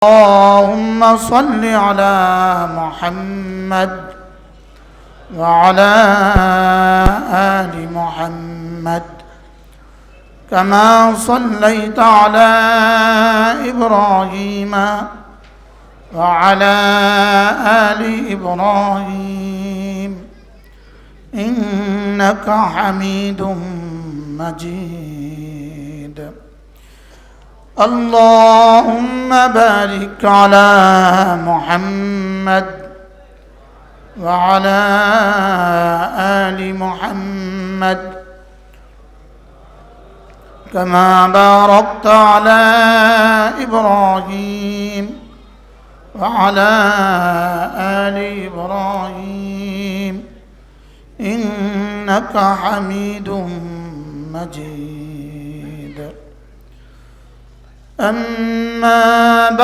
اللهم صل على محمد وعلى آل محمد كما صليت على إبراهيم وعلى آل إبراهيم إنك حميد مجيد. اللهم بارك على محمد وعلى آل محمد كما باركت على إبراهيم وعلى آل إبراهيم إنك حميد مجيد. أما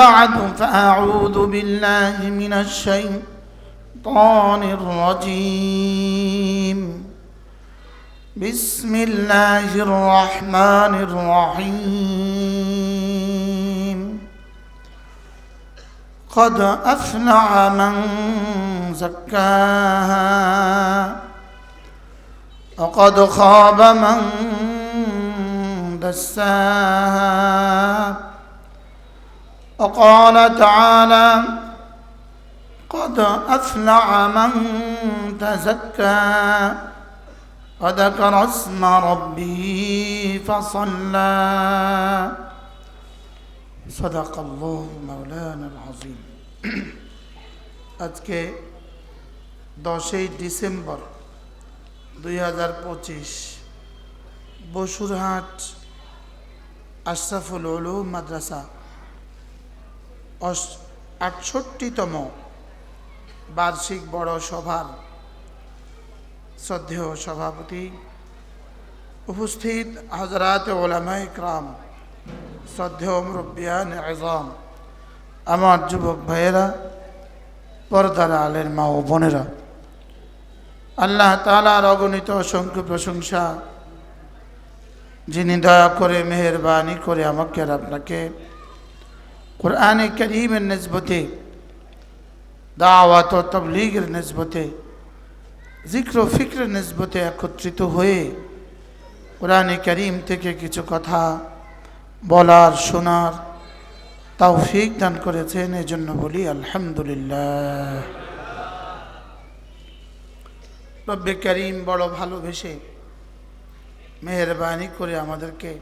بعد فأعوذ بالله من الشيطان الرجيم. بسم الله الرحمن الرحيم. قد أفلح من زكاها وقد خاب من دساها. وقال تعالى: قد أفلح من تزكى وذكر اسم ربه فصلى. صدق الله مولانا العظيم. আজকে 10 ডিসেম্বর 2025 বসুরহাট আশরাফুল উলুম মাদ্রাসা 68তম বার্ষিক বড় সভার শ্রদ্ধেয় সভাপতি, উপস্থিত হযরত উলামায়ে কেরাম, শ্রদ্ধেয় মুরব্বিয়ান আযম, আমার যুবক ভাইয়েরা, পর্দার আলের মা ও বোনেরা, আল্লাহ তাআলার অগণিত অসংখ্য প্রশংসা, যিনি দয়া করে মেহেরবানি করে আমাকে আর আপনাকে কোরআনে কারীমের নিসবতে, দাওয়াত ও তাবলীগের নিসবতে, জিক্র ও ফিক্রের নিসবতে একত্রিত হয়ে কোরআনে কারীম থেকে কিছু কথা বলার, শোনার তৌফিক দান করেছেন। এজন্য বলি আলহামদুলিল্লাহ। রব্বে কারীম বড় ভালোবেসে মেহেরবানি করে আমাদেরকে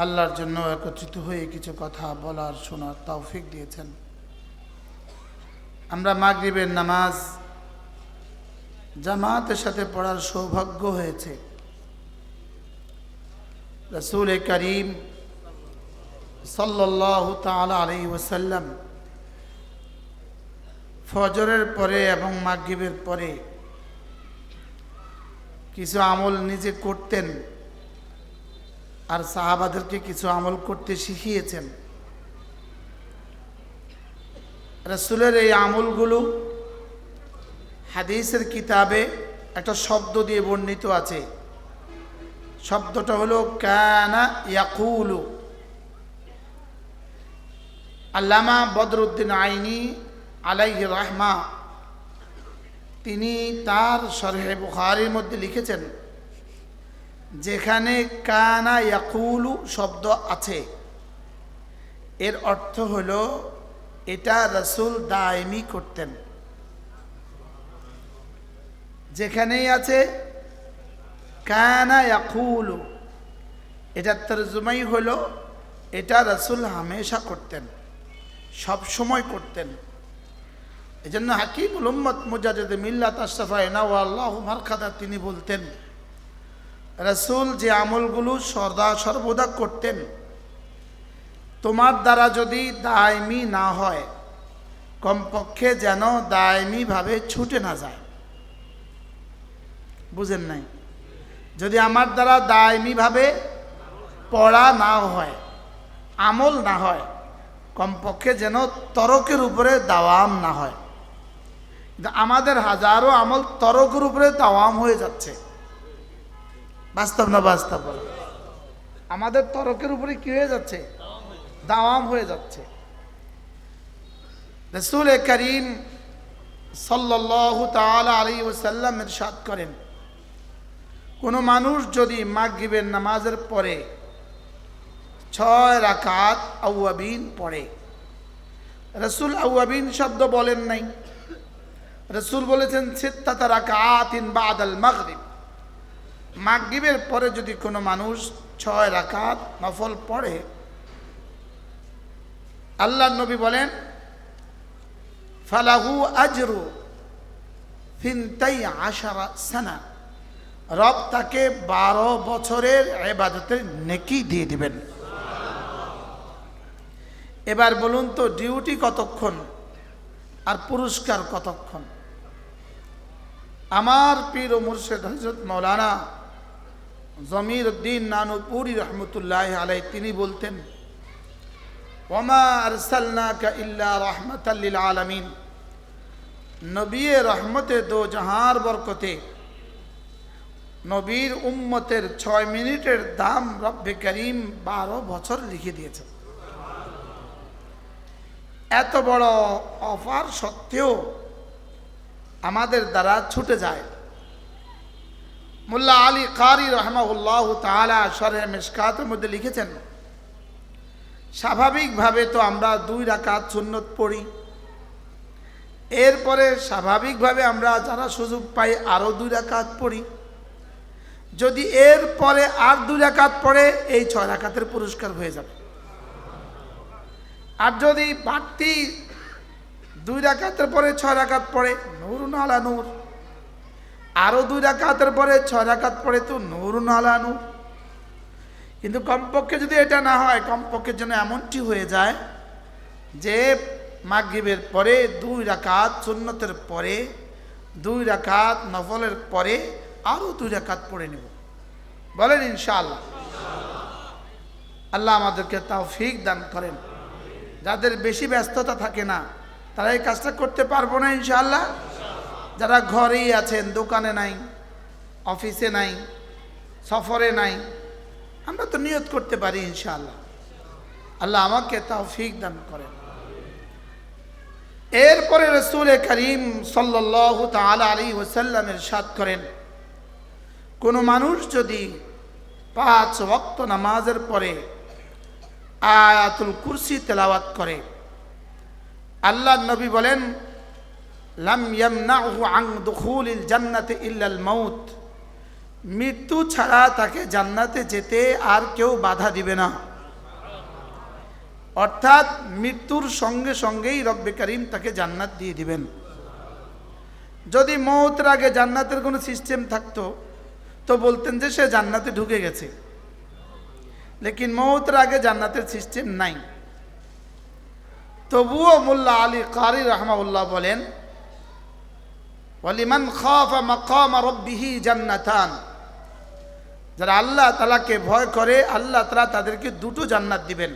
আল্লাহর জন্য একত্রিত হয়ে কিছু কথা বলার, শোনার তৌফিক দিয়েছেন। আমরা মাগরিবের নামাজ জামাতের সাথে পড়ার সৌভাগ্য হয়েছে। রাসূল করিম সাল্লাল্লাহু তাআলা আলাইহি ওয়াসাল্লাম ফজরের পরে এবং মাগরিবের পরে কিছু আমল নিজে করতেন আর সাহাবাদেরকে কিছু আমল করতে শিখিয়েছেন। রাসূলের এই আমলগুলো হাদিসের কিতাবে একটা শব্দ দিয়ে বর্ণিত আছে। শব্দটা হলো কানা ইয়াকুলু। আল্লামা বদরুদ্দিন আইনি আলাইহি রাহমা তিনি তার শরহে বুখারীর মধ্যে লিখেছেন, যেখানে কানা ইয়াকুলু শব্দ আছে এর অর্থ হলো এটা রাসূল দায়মি করতেন। যেখানেই আছে কানা ইয়াকুলু, এটার তরজমাই হলো এটা রাসূল হামেশা করতেন, সব সময় করতেন। এজন্য হাকিমুল উম্মত মুজাদ্দিদ মিল্লাত আশরাফা আল্লাহু মারকাদা তিনি বলতেন, রাসূল যে আমলগুলো সর্বদা করতেন, তোমার দ্বারা যদি দায়মি না হয়, কমপক্ষে যেন দায়মি ভাবে ছুটে না যায়। বুঝেন নাই? যদি আমার দ্বারা দায়মি ভাবে পড়া না হয়, আমল না হয়, কমপক্ষে যেন তরকের উপরে দাওয়াম না হয়। আমাদের হাজারো আমল তরকের উপরে দাওয়াম হয়ে যাচ্ছে। বাস্তব না বাস্তব? আমাদের তরকের উপরে কি হয়ে যাচ্ছে? দাওয়াম হয়ে যাচ্ছে। রাসূল করিম সাল্লাল্লাহু তাআলা আলাইহি ওয়াসাল্লাম ইরশাদ করেন, কোনো মানুষ যদি মাগরিবের নামাজের পরে 6 রাকাত আওয়াবিন পড়ে, রাসূল আওয়াবিন শব্দ বলেন নাই, রাসূল বলেছেন সিত্তাতা রাকাতিন বাদাল মাগরিব। মাগরিবের পরে যদি কোনো মানুষ 6 রাকাত নফল পড়ে, আল্লাহর নবী বলেন ফালাহু আজরু 12 সানা, রব তাকে 12 বছরের ইবাদতের নেকি দিয়ে দিবেন। এবার বলুন তো ডিউটি কতক্ষণ আর পুরস্কার কতক্ষণ? আমার পীর ও মুর্শিদ হযরত মাওলানা জমির উদ্দিন নানুপুরি রহমতুল্লাহ আলাইহি তিনি বলতেন, ওয়ামা আরসালনাকা ইল্লা রাহমাতাল লিল আলামিন, নবী রহমতে দো জাহার বরকতে নবীর উম্মতের 6 মিনিটের দাম রব্বে করিম 12 বছর লিখে দিয়েছে। এত বড় অফার সত্ত্বেও আমাদের দ্বারা ছুটে যায়। মোল্লা আলী কারি রাহমাহুল্লাহু তাআলা শরহে মিশকাতের মধ্যে লিখেছেন, স্বাভাবিকভাবে তো আমরা 2 রাকাত সুন্নত পড়ি, এরপরে স্বাভাবিকভাবে আমরা যারা সুযোগ পাই আরও 2 রাকাত পড়ি। যদি এরপরে আর 2 রাকাত পড়ে এই 6 রাকাতের পুরস্কার হয়ে যাবে। আর যদি বাড়তি 2 রাকাতের পরে 6 রাকাত পড়ে, নূরুন আলা নূর, আরও 2 রাকাতের পরে 6 রাকাত পড়ে তো নূরুন আলা নূর। কিন্তু কমপক্ষে যদি এটা না হয়, কমপক্ষে যেন এমনটি হয়ে যায় যে মাগরিবের পরে 2 রাকাত সুন্নতের পরে 2 রাকাত নফলের পরে আরও 2 রাকাত পড়ে নেব। বলেন ইনশাআল্লাহ। আল্লাহ আমাদেরকে তৌফিক দান করেন। যাদের বেশি ব্যস্ততা থাকে না তারা এই কাজটা করতে পারবো না ইনশাআল্লাহ। যারা ঘরেই আছেন, দোকানে নাই, অফিসে নাই, সফরে নাই, আমরা তো নিয়ত করতে পারি ইনশাআল্লাহ। আল্লাহ আমাকে তৌফিক দান করেন। এরপরে রাসূল করিম সাল্লাল্লাহু তাআলা আলাইহি ওয়াসাল্লাম ইরশাদ করেন, কোনো মানুষ যদি 5 ওয়াক্ত নামাজের পরে আয়াতুল কুরসি তেলাওয়াত করে, আল্লাহর নবী বলেন লাম ইয়ামনাহু আন দুখুলিল জান্নাতি ইল্লাল মাউত, মৃত্যু ছাড়া তাকে জান্নাতে যেতে আর কেউ বাধা দিবে না। অর্থাৎ মৃত্যুর সঙ্গে সঙ্গেই রব্বে করিম তাকে জান্নাত দিয়ে দিবেন। যদি মওতের আগে জান্নাতের কোনো সিস্টেম থাকতো তো বলতেন যে সে জান্নাতে ঢুকে গেছে, লেকিন মওতের আগে জান্নাতের সিস্টেম নাই। তবুও মোল্লা আলী কারি রাহমাহুল্লাহ বলেন, ওয়ালিমান খাফা মাকাম রাব্বিহি জান্নাতান, যারা আল্লাহ তাআলাকে ভয় করে আল্লাহ তাআলা তাদেরকে 2টো জান্নাত দিবেন।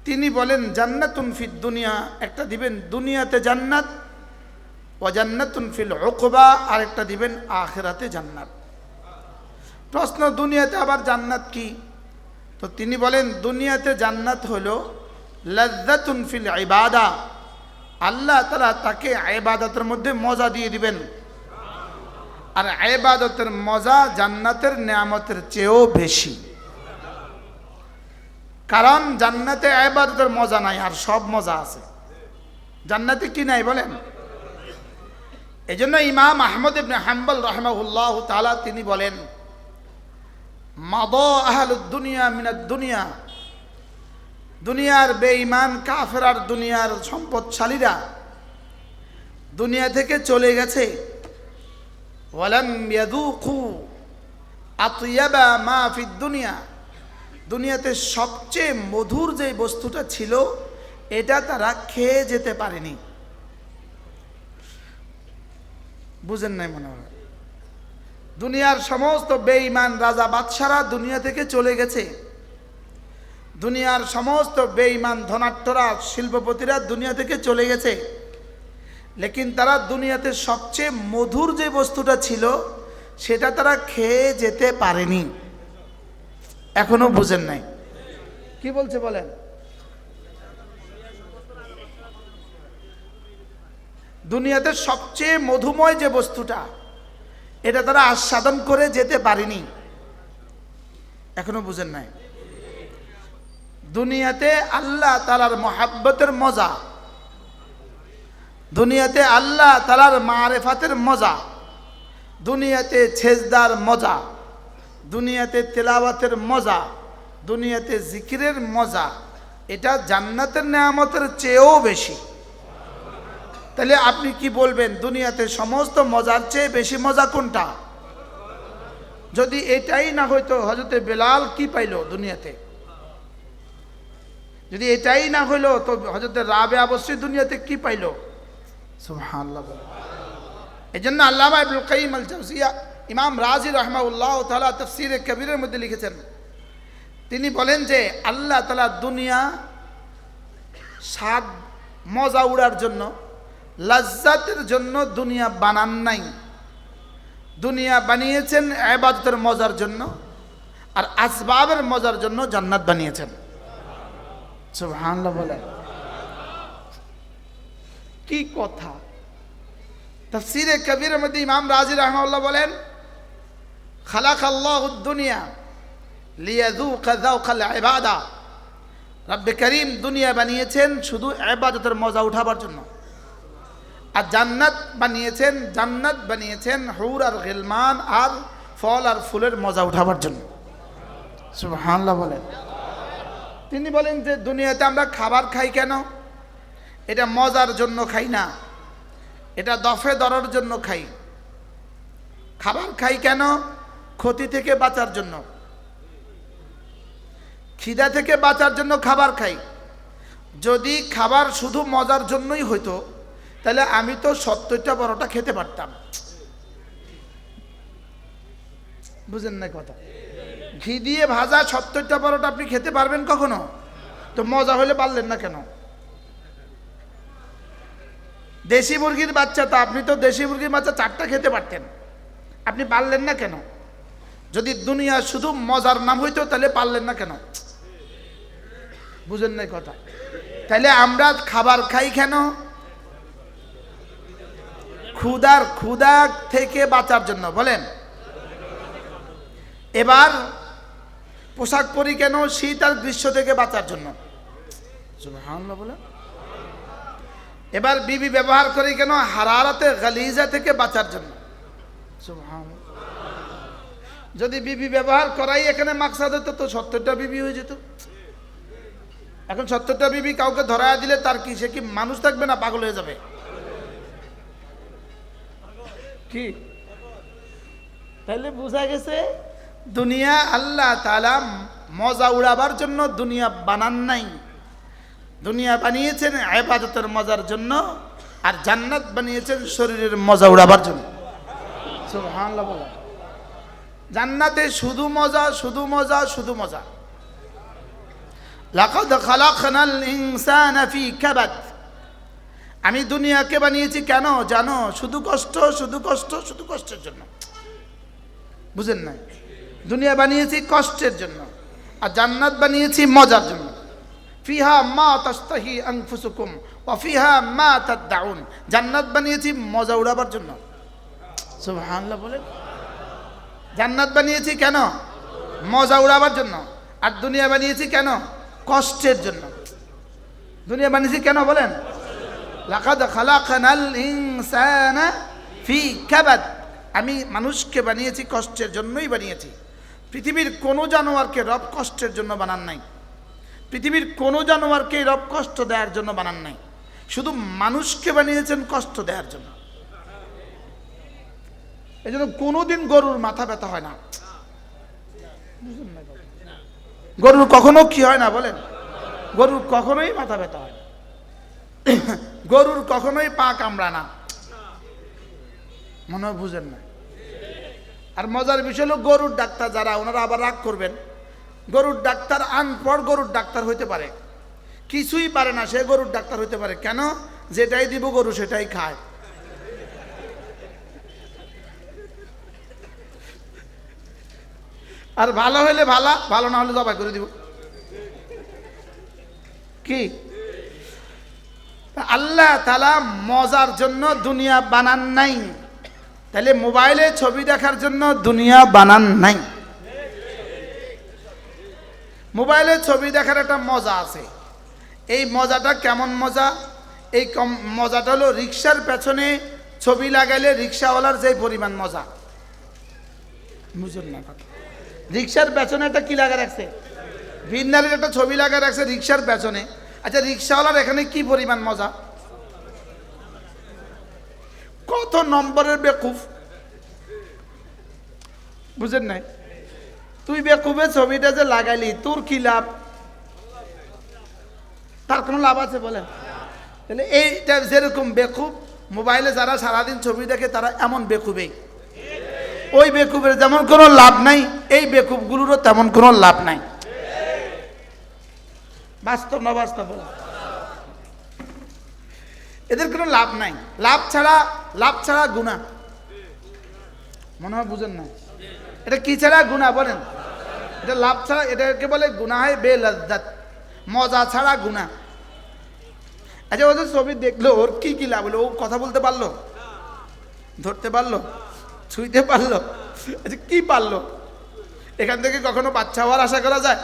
তিনি বলেন জান্নাতুন ফিদ দুনিয়া, একটা দিবেন দুনিয়াতে জান্নাত, ওয়া জান্নাতুন ফিল উকবা, আর একটা দিবেন আখিরাতে জান্নাত। প্রশ্ন, দুনিয়াতে আবার জান্নাত কি? তো তিনি বলেন দুনিয়াতে জান্নাত হলো লাযযাতুন ফিল ইবাদা, আল্লাহ তাআলা তাকে ইবাদতের মধ্যে মজা দিয়ে দিবেন। আর ইবাদতের মজা জান্নাতের নিয়ামতের চেয়েও বেশি। কারণ জান্নাতে ইবাদতের মজা নাই, আর সব মজা আছে। জান্নাতে কি নাই বলেন? এজন্য ইমাম আহমদ ইবনে হাম্বল রাহিমাহুল্লাহু তাআলা তিনি বলেন, মাদা আহলুদ দুনিয়া মিনাদ দুনিয়া, দুনিয়ার বেঈমান কাফের আর দুনিয়ার সম্পদশালীরা দুনিয়া থেকে চলে গেছে। ওয়ালাম ইয়াযুকু আতয়াবা মা ফিদ দুনিয়া, দুনিয়াতে সবচেয়ে মধুর যে বস্তুটা ছিল এটা তারা খেয়ে যেতে পারেনি। বুঝেন নাই মনে হয়? দুনিয়ার সমস্ত বেঈমান রাজা বাদশারা দুনিয়া থেকে চলে গেছে, দুনিয়ার সমস্ত বেঈমান ধনাঢ্যরা শিল্পপতিরা দুনিয়া থেকে চলে গেছে, লেকিন তারা দুনিয়াতে সবচেয়ে মধুর যে বস্তুটা ছিল সেটা তারা খেয়ে যেতে পারেনি। এখনো বুঝেন নাই? কি বলছে বলেন? দুনিয়াতে সবচেয়ে মধুময় যে বস্তুটা, এটা তারা আস্বাদন করে যেতে পারেনি, এখনো বুঝেন নাই। দুনিয়াতে আল্লাহ তাআলার মহাব্বতের মজা, দুনিয়াতে আল্লাহ তাআলার মারিফাতের মজা, দুনিয়াতে সেজদার মজা, দুনিয়াতে তেলাওয়াতের মজা, দুনিয়াতে জিকিরের মজা, এটা জান্নাতের নেয়ামতের চেয়েও বেশি। তাহলে আপনি কি বলবেন, দুনিয়াতে সমস্ত মজার চেয়ে বেশি মজা কোনটা? যদি এটাই না হইতো, হযরতে বেলাল কি পাইলো দুনিয়াতে? যদি এটাই না হইলো তো হযরতে রাবেয়া অবশ্যই দুনিয়াতে কি পাইলো? সুবহানাল্লাহ। এজন্য আল্লামা ইবনুল কাইয়িম আল জাওজিয়া, ইমাম রাজি রাহমাহুল্লাহ তাআলা তাফসীরে কবীরের মধ্যে লিখেছেন, তিনি বলেন যে আল্লাহ তাআলা দুনিয়া স্বাদ মজা উড়ার জন্য, লাজ্জাতের জন্য দুনিয়া বানান নাই। দুনিয়া বানিয়েছেন ইবাদতের মজার জন্য, আর আসবাবের মজার জন্য জান্নাত বানিয়েছেন। সুবহানাল্লাহ বলেন, কি কথা! তাফসীরে কবীরের মধ্যে ইমাম রাজি রাহমাহুল্লাহ বলেন, খালাকাল্লাহুদ দুনিয়া লিয়াযুকা যাওকাল ইবাদা। রব্বে করিম দুনিয়া বানিয়েছেন শুধু ইবাদতের মজা উঠাবার জন্য, আর জান্নাত বানিয়েছেন হুর আর গিলমান আর ফল আর ফুলের মজা উঠাবার জন্য। সুবহানাল্লাহ বলেন। তিনি বলেন যে দুনিয়াতে আমরা খাবার খাই কেন? এটা মজার জন্য খাই না, এটা দফে দরার জন্য খাই। খাবার খাই কেন? ক্ষতি থেকে বাঁচার জন্য, খিদা থেকে বাঁচার জন্য খাবার খাই। যদি খাবার শুধু মজার জন্যই হইতো, তাহলে আমি তো 70টা পরোটা খেতে পারতাম। বুঝেন না কথা? ঘি দিয়ে ভাজা 70টা পরোটা আপনি খেতে পারবেন কখনো? তো মজা হলে পারলেন না কেন? দেশি মুরগির বাচ্চা, তো আপনি তো দেশি মুরগির বাচ্চা 4টা খেতে পারতেন, আপনি পারলেন না কেন? যদি দুনিয়া শুধু মজার নাম হইতো, তাহলে পারলেন না কেন? বুঝেন না কথা? তাহলে আমরা খাবার খাই কেন? ক্ষুধা থেকে বাঁচার জন্য। বলেন। এবার পোশাক পরি কেন? শীত আর গ্রীষ্ম থেকে বাঁচার জন্য। সুবহানাল্লাহ বলেন। এবার বিবি ব্যবহার করি কেন? হারারাতে গালিজা থেকে বাঁচার জন্য। সুবহানাল্লাহ। যদি বিবি ব্যবহার করাই এখানে মাকসাদ হতো, তো 70টা বিবি হয়ে যেত। এখন 70টা বিবি কাউকে ধরায়া দিলে তার কি, সে কি মানুষ থাকবে না পাগল হয়ে যাবে? কি? তাহলে বোঝা গেছে দুনিয়া আল্লাহ তাআলা মজা উড়াবার জন্য দুনিয়া বানান নাই। দুনিয়া বানিয়েছেন ইবাদতের মজার জন্য, আর জান্নাত বানিয়েছেন শরীরের মজা উড়াবার জন্য। সুবহানাল্লাহ বলেন। জান্নাতে শুধু মজা, শুধু মজা, শুধু মজা। লাকাদ খালাকনাল ইনসানা ফি কাবাদ। আমি দুনিয়াকে বানিয়েছি কেন জানো? শুধু কষ্ট, শুধু কষ্ট, শুধু কষ্টের জন্য। বুঝেন না? দুনিয়া বানিয়েছি কষ্টের জন্য, আর জান্নাত বানিয়েছি মজার জন্য। ফিহা মা তাস্তাহি আনফুসুকুম ওয়া ফিহা মা তাদউন। জান্নাত বানিয়েছি মজা উড়াবার জন্য। সুবহানাল্লাহ বলেন। জান্নাত বানিয়েছি কেন? মজা উড়াবার জন্য। আর দুনিয়া বানিয়েছি কেন? কষ্টের জন্য। দুনিয়া বানিয়েছি কেন বলেন? লাকাদ খালাকনাল ইনসানা ফি কাবাদ। আমি মানুষকে বানিয়েছি কষ্টের জন্যই বানিয়েছি। পৃথিবীর কোনো জানোয়ারকে রব কষ্টের জন্য বানান নাই। পৃথিবীর কোনো জানোয়ারকে রব কষ্ট দেওয়ার জন্য বানান নাই। শুধু মানুষকে বানিয়েছেন কষ্ট দেওয়ার জন্য। এই জন্য কোনোদিন গরুর মাথা ব্যথা হয় না। গরুর কখনো কি হয় না বলেন? গরুর কখনোই মাথা ব্যথা হয় না। গরুর কখনোই পা কামড়া না। মনে হয় বুঝেন না। আর মজার বিষয় হলো, গরুর ডাক্তার যারা, ওনারা আবার রাগ করবেন, গরুর ডাক্তার আনপড় গরুর ডাক্তার হইতে পারে, কিছুই পারে না, সে গরুর ডাক্তার হইতে পারে কেন? যেটাই দিব গরু সেটাই খায়। আর ভালো হইলে ভালো, ভালো না হলে জবাই করে দিব। কি আল্লাহ তাআলা মজার জন্য দুনিয়া বানান নাই, তাহলে মোবাইলে ছবি দেখার জন্য দুনিয়া বানান নাই। মোবাইলে ছবি দেখার একটা মজা আছে। এই মজাটা কেমন মজা? এই মজাটা হলো রিক্সার পেছনে ছবি লাগাইলে রিক্সাওয়ালার যে পরিমাণ মজা, বুঝুন না কথা। রিক্সার পেছনে একটা কি লাগা রাখছে, ভিন্নারের একটা ছবি লাগা রাখছে রিক্সার পেছনে। আচ্ছা, রিক্সাওয়ালার এখানে কি পরিমাণ মজা? কত নম্বরের বেকুফ, বুঝেন নাই? তুই বেকুফের ছবিটা যে লাগাইলি, তোর কি লাভ? তার কোনো লাভ আছে বলেন? তাহলে এইটা যেরকম বেকুফ, মোবাইলে যারা সারাদিন ছবি দেখে তারা এমন বেকুবেই। ওই বেকুবের যেমন কোনো লাভ নাই, এই বেকুবগুলোরও তেমন কোনো লাভ নাই। বাস্তব না বাস্তব? এদের কোনো লাভ নাই। লাভ ছাড়া গুনাহ। মনে হয় বুঝেন না? এটা কি ছাড়া গুনাহ বলেন? এটা লাভ ছাড়া, এটাকে বলে গুনাহে বেলাজ্জাত, মজা ছাড়া গুনাহ। আচ্ছা, ওদের ছবি দেখলো ওর কি কি লাভ হলো? ও কথা বলতে পারলো, ধরতে পারলো, ছুঁইতে পারলো? আচ্ছা, কি পারলো? এখান থেকে কখনো বাচ্চা হওয়ার আশা করা যায়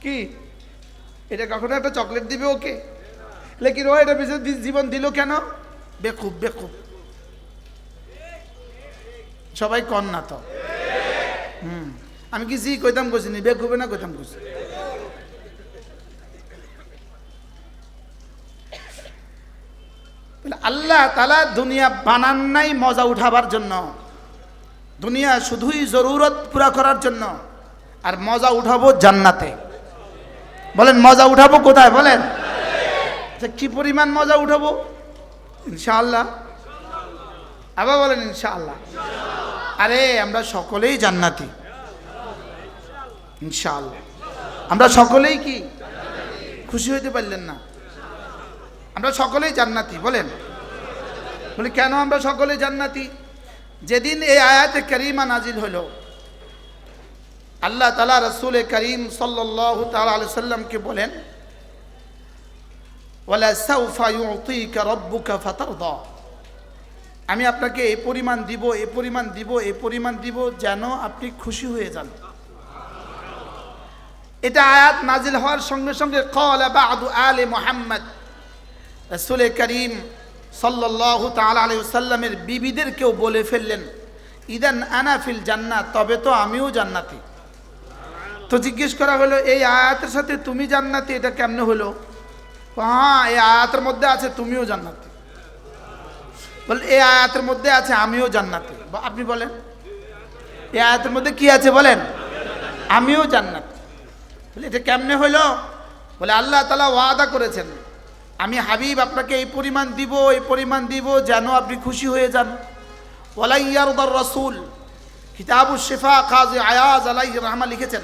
কি? এটা কখনো একটা চকলেট দিবে ওকে? লেকিন ও এটা পিছনে জীবন দিল কেন? বেকুব বেকুব। সবাই কন না তো? আমি কি জি কইতাম কইছিনি, বেকুবে না কইতাম কইছি? আল্লাহ তাআলা দুনিয়া বানান নাই মজা উঠাবার জন্য। দুনিয়া শুধুই জরুরত পুরা করার জন্য। আর মজা উঠাবো জান্নাতে। বলেন মজা উঠাবো কোথায় বলেন? কি পরিমাণ মজা উঠাবো? ইনশাআল্লাহ। আবার বলেন ইনশাআল্লাহ। আরে আমরা সকলেই জান্নাতি ইনশাআল্লাহ। আমরা সকলেই কি খুশি হইতে পারলেন না? আমরা সকলেই জান্নাতি। বলেন বলে কেন আমরা সকলেই জান্নাতি? যেদিন এই আয়াতে কারিমা নাজিল হলো, আল্লাহ তাআলা রাসূল করিম সাল্লাল্লাহু তাআলা আলাইহি সাল্লামকে বলেন, ওয়ালা সাউফা ইউতিকা রাব্বুকা ফাতারদা। আমি আপনাকে এই পরিমাণ দিব, এই পরিমাণ দিব, এই পরিমাণ দিব যেন আপনি খুশি হয়ে যান। এটা আয়াত নাজিল হওয়ার সঙ্গে সঙ্গে ক্বালা বা'দু আলে মুহাম্মদ, রাসূল করিম সাল্লাল্লাহু তাআলা আলাইহি ওয়াসাল্লামের বিবিদেরকেও বলে ফেললেন, ইদান আনা ফিল জান্নাত, তবে তো আমিও জান্নাতি। তো জিজ্ঞেস করা হলো, এই আয়াতের সাথে তুমি জান্নাতি, এটা কেমনে হলো? হ্যাঁ, এই আয়াতের মধ্যে আছে তুমিও জান্নাতি। বলে এই আয়াতের মধ্যে আছে আমিও জান্নাতি। আপনি বলেন এই আয়াতের মধ্যে কি আছে বলেন? আমিও জান্নাতি। বলে এটা কেমনে হলো? বলে আল্লাহ তাআলা ওয়াদা করেছেন, আমি হাবিব আপনাকে এই পরিমাণ দিব, এই পরিমাণ দিব যেন আপনি খুশি হয়ে যান। ওয়ালা ইয়ারদার রাসূল, কিতাবুশ শিফা কাজী আয়াজ আলাইহির রাহমা লিখেছেন,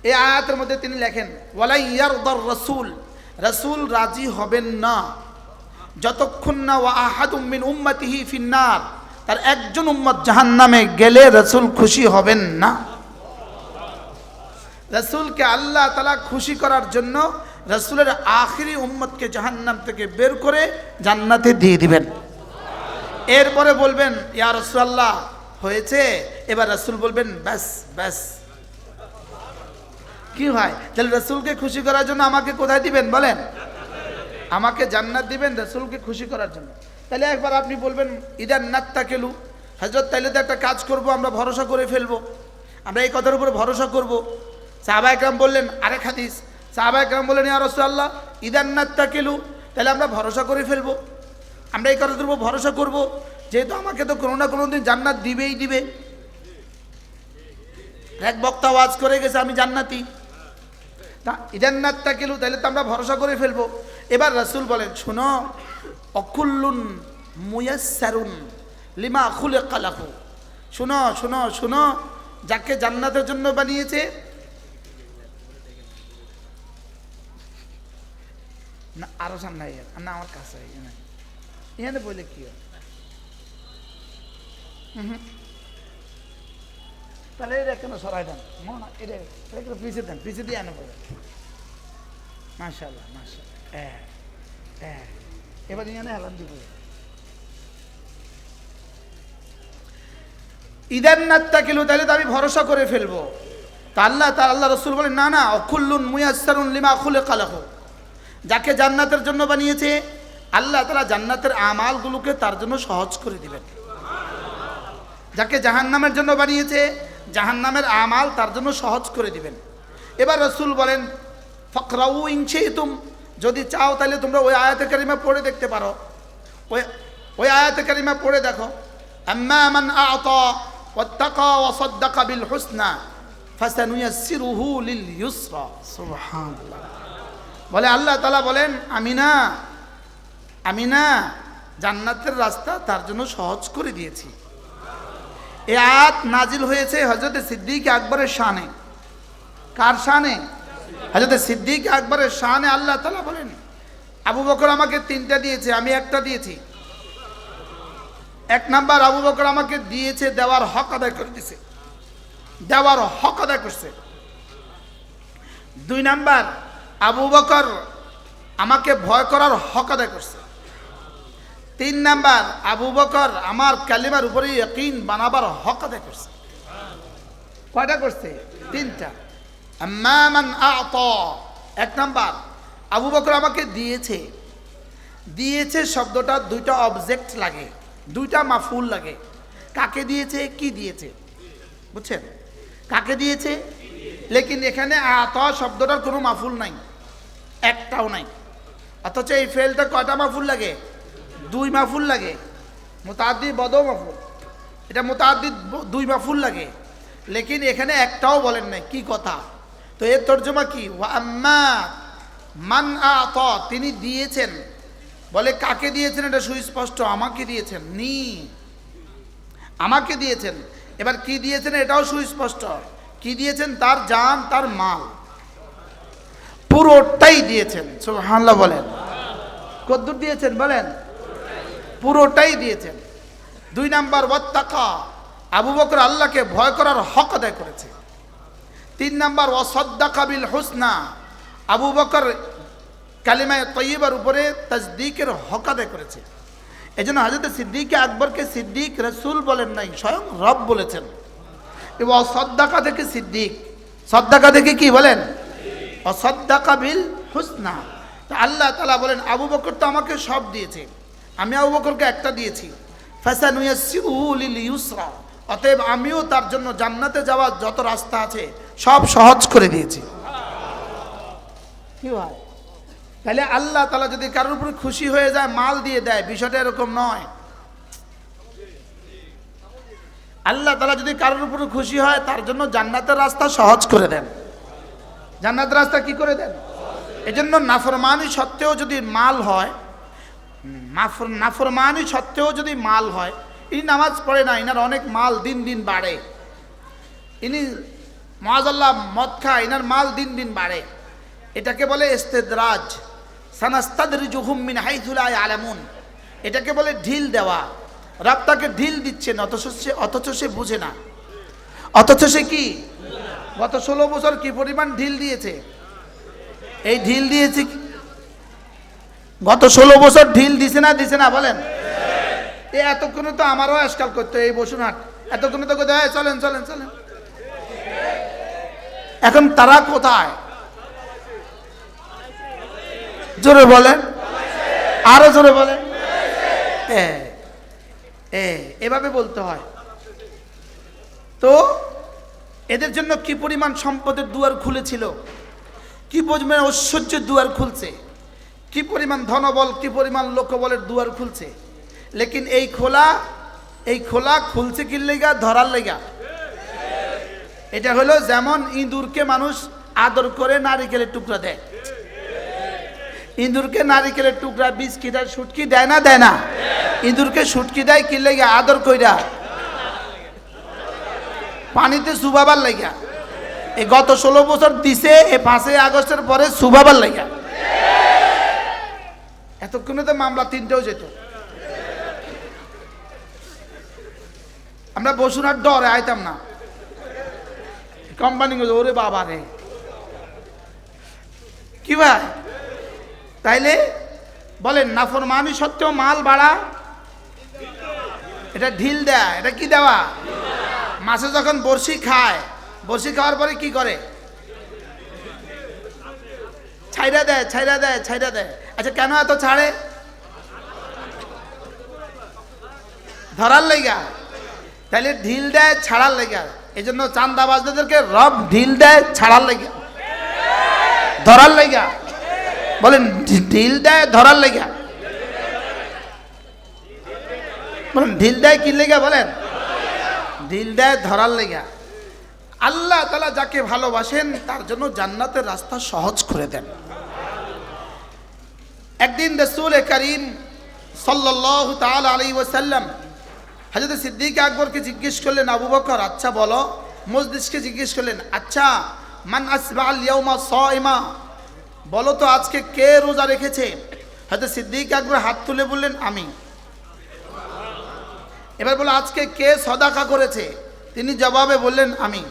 এই আয়াতের মধ্যে তিনি লেখেন, ওয়ালা ইয়ারদার রাসূল, রাসূল রাজি হবেন না যতক্ষণ না ওয়া আহাদুম মিন উম্মতিহি ফিন্নার, তার একজন উম্মত জাহান্নামে গেলে রাসূল খুশি হবেন না। রাসূলকে আল্লাহ তাআলা খুশি করার জন্য রাসূলের আখিরি উম্মতকে জাহান্নাম থেকে বের করে জান্নাতে দিয়ে দিবেন। এরপরে বলবেন, ইয়া রাসূলুল্লাহ হয়েছে। এবার রাসূল বলবেন, ব্যাস ব্যাস। কি ভাই, তাহলে রাসূলকে খুশি করার জন্য আমাকে কোথায় দিবেন বলেন? আমাকে জান্নাত দিবেন রাসূলকে খুশি করার জন্য। তাহলে একবার আপনি বলবেন, ইদান নাত্তাকিলু, হযরত তাইলে তো একটা কাজ করব, আমরা ভরসা করে ফেলবো, আমরা এই কথার উপরে ভরসা করব। সাহাবায়ে কেরাম বললেন, আরেক হাদিস, সাহাবায়ে কেরাম বললেন, ইয়া রাসূলুল্লাহ ইদান নাত্তাকিলু, তাহলে আমরা ভরসা করে ফেলবো, আমরা এই কথার উপর ভরসা করব, যেহেতু আমাকে তো কোনো না কোনো দিন জান্নাত দিবেই দিবে। এক বক্তা ওয়াজ করে গেছে আমি জান্নাতি, তা ইদান নাত্তাকিলু, তাহলে তো আমরা ভরসা করে ফেলবো। এবার রাসূল বলেন, শোনো, অকুল্লুন মুয়াসসারুন লিমা খুলিকা লাহু, শোনো শোনো শোনো, যাকে জান্নাতের জন্য বানিয়েছে, না আরো সামনে না আমার কাছে এখানে বলে কি হয়? তাহলে এটা কেন সরাই দেন, এটা পিছিয়ে দেন, পিছিয়ে দিয়ে আনে বলে মাশাআল্লাহ মাশাআল্লাহ। এবার এখানে হেলান দিব। ইদান নাত্তাকিলু, তাহলে তো আমি ভরসা করে ফেলবো। তা আল্লাহ রাসূল বলেন না না, অকুল্লুন মুয়াসসারুন লিমা খুলিকা লাহু, যাকে জান্নাতের জন্য বানিয়েছে আল্লাহ তাআলা জান্নাতের আমালগুলোকে তার জন্য সহজ করে দিবেন। যাকে জাহান্নামের জন্য বানিয়েছে জাহান্নামের আমাল তার জন্য সহজ করে দিবেন। এবার রাসূল বলেন ফাকরাউ ইন শি'তুম, যদি চাও তাহলে তোমরা ওই আয়াতে কারিমা পড়ে দেখতে পারো। ওই আয়াতে কারিমা পড়ে দেখো, আম্মা মান আ'তা ওয়াত্তাকা ওয়া সাদ্দাকা বিল হুসনা ফাসানুয়াসসিরুহু লিল ইউসরা। সুবহানাল্লাহ। বলে আল্লাহ তাআলা বলেন আমি না জান্নাতের রাস্তা তার জন্য সহজ করে দিয়েছি। এই আয়াত নাজিল হয়েছে হযরত সিদ্দিক আকবরের শানে। কার শানে? হযরত সিদ্দিক আকবরের শানে। আল্লাহ তাআলা বলেন আবু বকর আমাকে 3টা দিয়েছে, আমি একটা দিয়েছি। 1 নাম্বার, আবু বকর আমাকে দিয়েছে, দেওয়ার হক আদায় করে দিয়েছে, দেওয়ার হক আদায় করছে। 2 নাম্বার, আবু বকর আমাকে ভয় করার হক আদায় করছে। 3 নাম্বার, আবু বকর আমার কালিমার উপরে ইয়াকিন বানাবার হক আদায় করছে। কয়টা করছে? 3টা। আম্মা মান আ'তা, 1 নাম্বার, আবু বকর আমাকে দিয়েছে। দিয়েছে শব্দটা 2টা অবজেক্ট লাগে, 2টা মাফউল লাগে। কাকে দিয়েছে, কি দিয়েছে, বুঝছেন? কাকে দিয়েছে, লেকিন এখানে আ'তা শব্দটার কোনো মাফউল নাই, একটাও নাই। অথচ এই ফেলটা কয়টা মাফউল লাগে? 2 মাফউল লাগে। মুতাআদ্দি বদও মাফউল, এটা মুতাআদ্দি 2 মাফউল লাগে, লেকিন এখানে একটাও বলেন নাই। কি কথা? তো এর তর্জমা কি? ওয়া আম্মা মান আ'তা, তিনি দিয়েছেন। বলে কাকে দিয়েছেন? এটা সুস্পষ্ট, আমাকে দিয়েছেন। আমাকে দিয়েছেন। এবার কি দিয়েছেন এটাও সুস্পষ্ট। কি দিয়েছেন? তার জান, তার মাল, পুরোটাই দিয়েছেন। সুবহানাল্লাহ বলেন। কদ্দুর দিয়েছেন বলেন? পুরোটাই দিয়েছেন। 2 নাম্বার, ওয়াত্তাকা, আবু বকর আল্লাহকে ভয় করার হক আদায় করেছে। 3 নাম্বার, ওয়াসাদ্দাকা বিল হুসনা, আবু বকর কালিমায়ে তয়্যিবার উপরে তাসদীকের হক আদায় করেছে। এজন্য হযরত সিদ্দিক আকবরকে সিদ্দিক রাসূল বলেন নাই, স্বয়ং রব বলেছেন। এবং সাদ্দাকা থেকে সিদ্দিক, সাদ্দাকা থেকে কি বলেন? সাদ্দাকা বিল হুসনা। তো আল্লাহ তাআলা বলেন আবু বকর তো আমাকে সব দিয়েছে, আমি আবু বকরকে একটা দিয়েছি। ফাসানুয়াসসিরুহু লিল ইউসরা, অতএব আমিও তার জন্য জান্নাতে যাওয়ার যত রাস্তা আছে সব সহজ করে দিয়েছি। কি হয়? তাহলে আল্লাহ তাআলা যদি কারোর উপরে খুশি হয়ে যায় মাল দিয়ে দেয়, বিষয়টা এরকম নয়। আল্লাহ তাআলা যদি কারোর উপরে খুশি হয় তার জন্য জান্নাতের রাস্তা সহজ করে দেন। জান্নাতের রাস্তা কি করে দেন? এজন্য নাফরমানি সত্ত্বেও যদি মাল হয়, নাফরমানি সত্ত্বেও যদি মাল হয়, ইনি নামাজ পড়ে না, ইনার অনেক মাল দিন দিন বাড়ে। ইনি মাআযাল্লাহ মদ খায়, ইনার মাল দিন দিন বাড়ে। এটাকে বলে ইস্তিদরাজ। সানাস্তাদরিজুহুম মিন হাইথু লা ইয়ালামুন, এটাকে বলে ঢিল দেওয়া। রব তাকে ঢিল দিচ্ছেন, অথচ সে বুঝে না। অথচ সে কি গত 16 বছর কি পরিমাণ ঢিল দিয়েছে? এই ঢিল দিয়েছে, গত 16 বছর ঢিল দিছে না বলেন? এই এতক্ষণে তো আমারও আজকাল করতো এই বসুনহাট, এতক্ষণে তো কোথায় চলেন চলেন চলেন। এখন তারা কোথায়? জোরে বলেন, আরো জোরে বলেন। এভাবে বলতে হয়। তো এদের জন্য কি পরিমাণ সম্পদের দুয়ার খুলেছিল, কি পরিমাণ ঐশ্বর্যের দুয়ার খুলছে, কি পরিমাণ ধনবল, কি পরিমাণ লোকবলের দুয়ার খুলছে। লেকিন এই খোলা খুলছে কি লেগা? ধরার লেগা। এটা হলো যেমন ইঁদুরকে মানুষ আদর করে নারিকেলের টুকরা দেয়। ইঁদুরকে নারিকেলের টুকরা, বিস্কিট আর শুটকি দেয় না? দেয় না? ইঁদুরকে শুটকি দেয় কি লেগা? আদর কইরা, পানিতে চুবাবার লাগা। এই গত 16 বছর দিছে, এই 5ই আগস্টের পরে চুবাবার লাগা। এতক্ষণে তো মামলা 3টেও যেত। আমরা বসুনার ডরে আইতাম না। কোম্পানি ওরে বাবা রে, কি ভাই তাইলে বলেন নাফরমানি সত্ত্বেও মাল বাড়া, এটা ঢিল দেয়া, এটা কি দেওয়া? মাছে যখন বড়শি খায়, বড়শি খাওয়ার পরে কি করে? ছাইরা দেয়, ছাইরা দেয়, ছাইরা দেয়। আচ্ছা কেন এত ছাড়ে? ধরার লেগা। তাইলে ঢিল দেয় ছাড়ার লেগা। এই জন্য চান্দাবাজদেরকে রব ঢিল দেয় ছাড়ার লেগা, ধরার লেগা। বলেন ঢিল দেয় ধরার লেগা। বলেন ঢিল দেয় কি লেগা? বলেন ঢিল দেয় ধরার লেগা। আল্লাহ তাআলা যাকে ভালোবাসেন তার জন্য জান্নাতের রাস্তা সহজ করে দেন। একদিন রাসূল করিম সাল্লাল্লাহু তাআলা আলাইহি ওয়াসাল্লাম হযরত সিদ্দিক আকবরকে জিজ্ঞেস করলেন, আবু বকর আচ্ছা বলো, মজলিসকে জিজ্ঞেস করলেন, আচ্ছা মান আসবাল ইয়াউমা সাইমা, বলো তো আজকে কে রোজা রেখেছে? হযরত সিদ্দিক আকবর হাত তুলে বললেন আমি। এবার বলো আজকে কে সাদাকা করেছে? তিনি জবাবে বললেন আমি।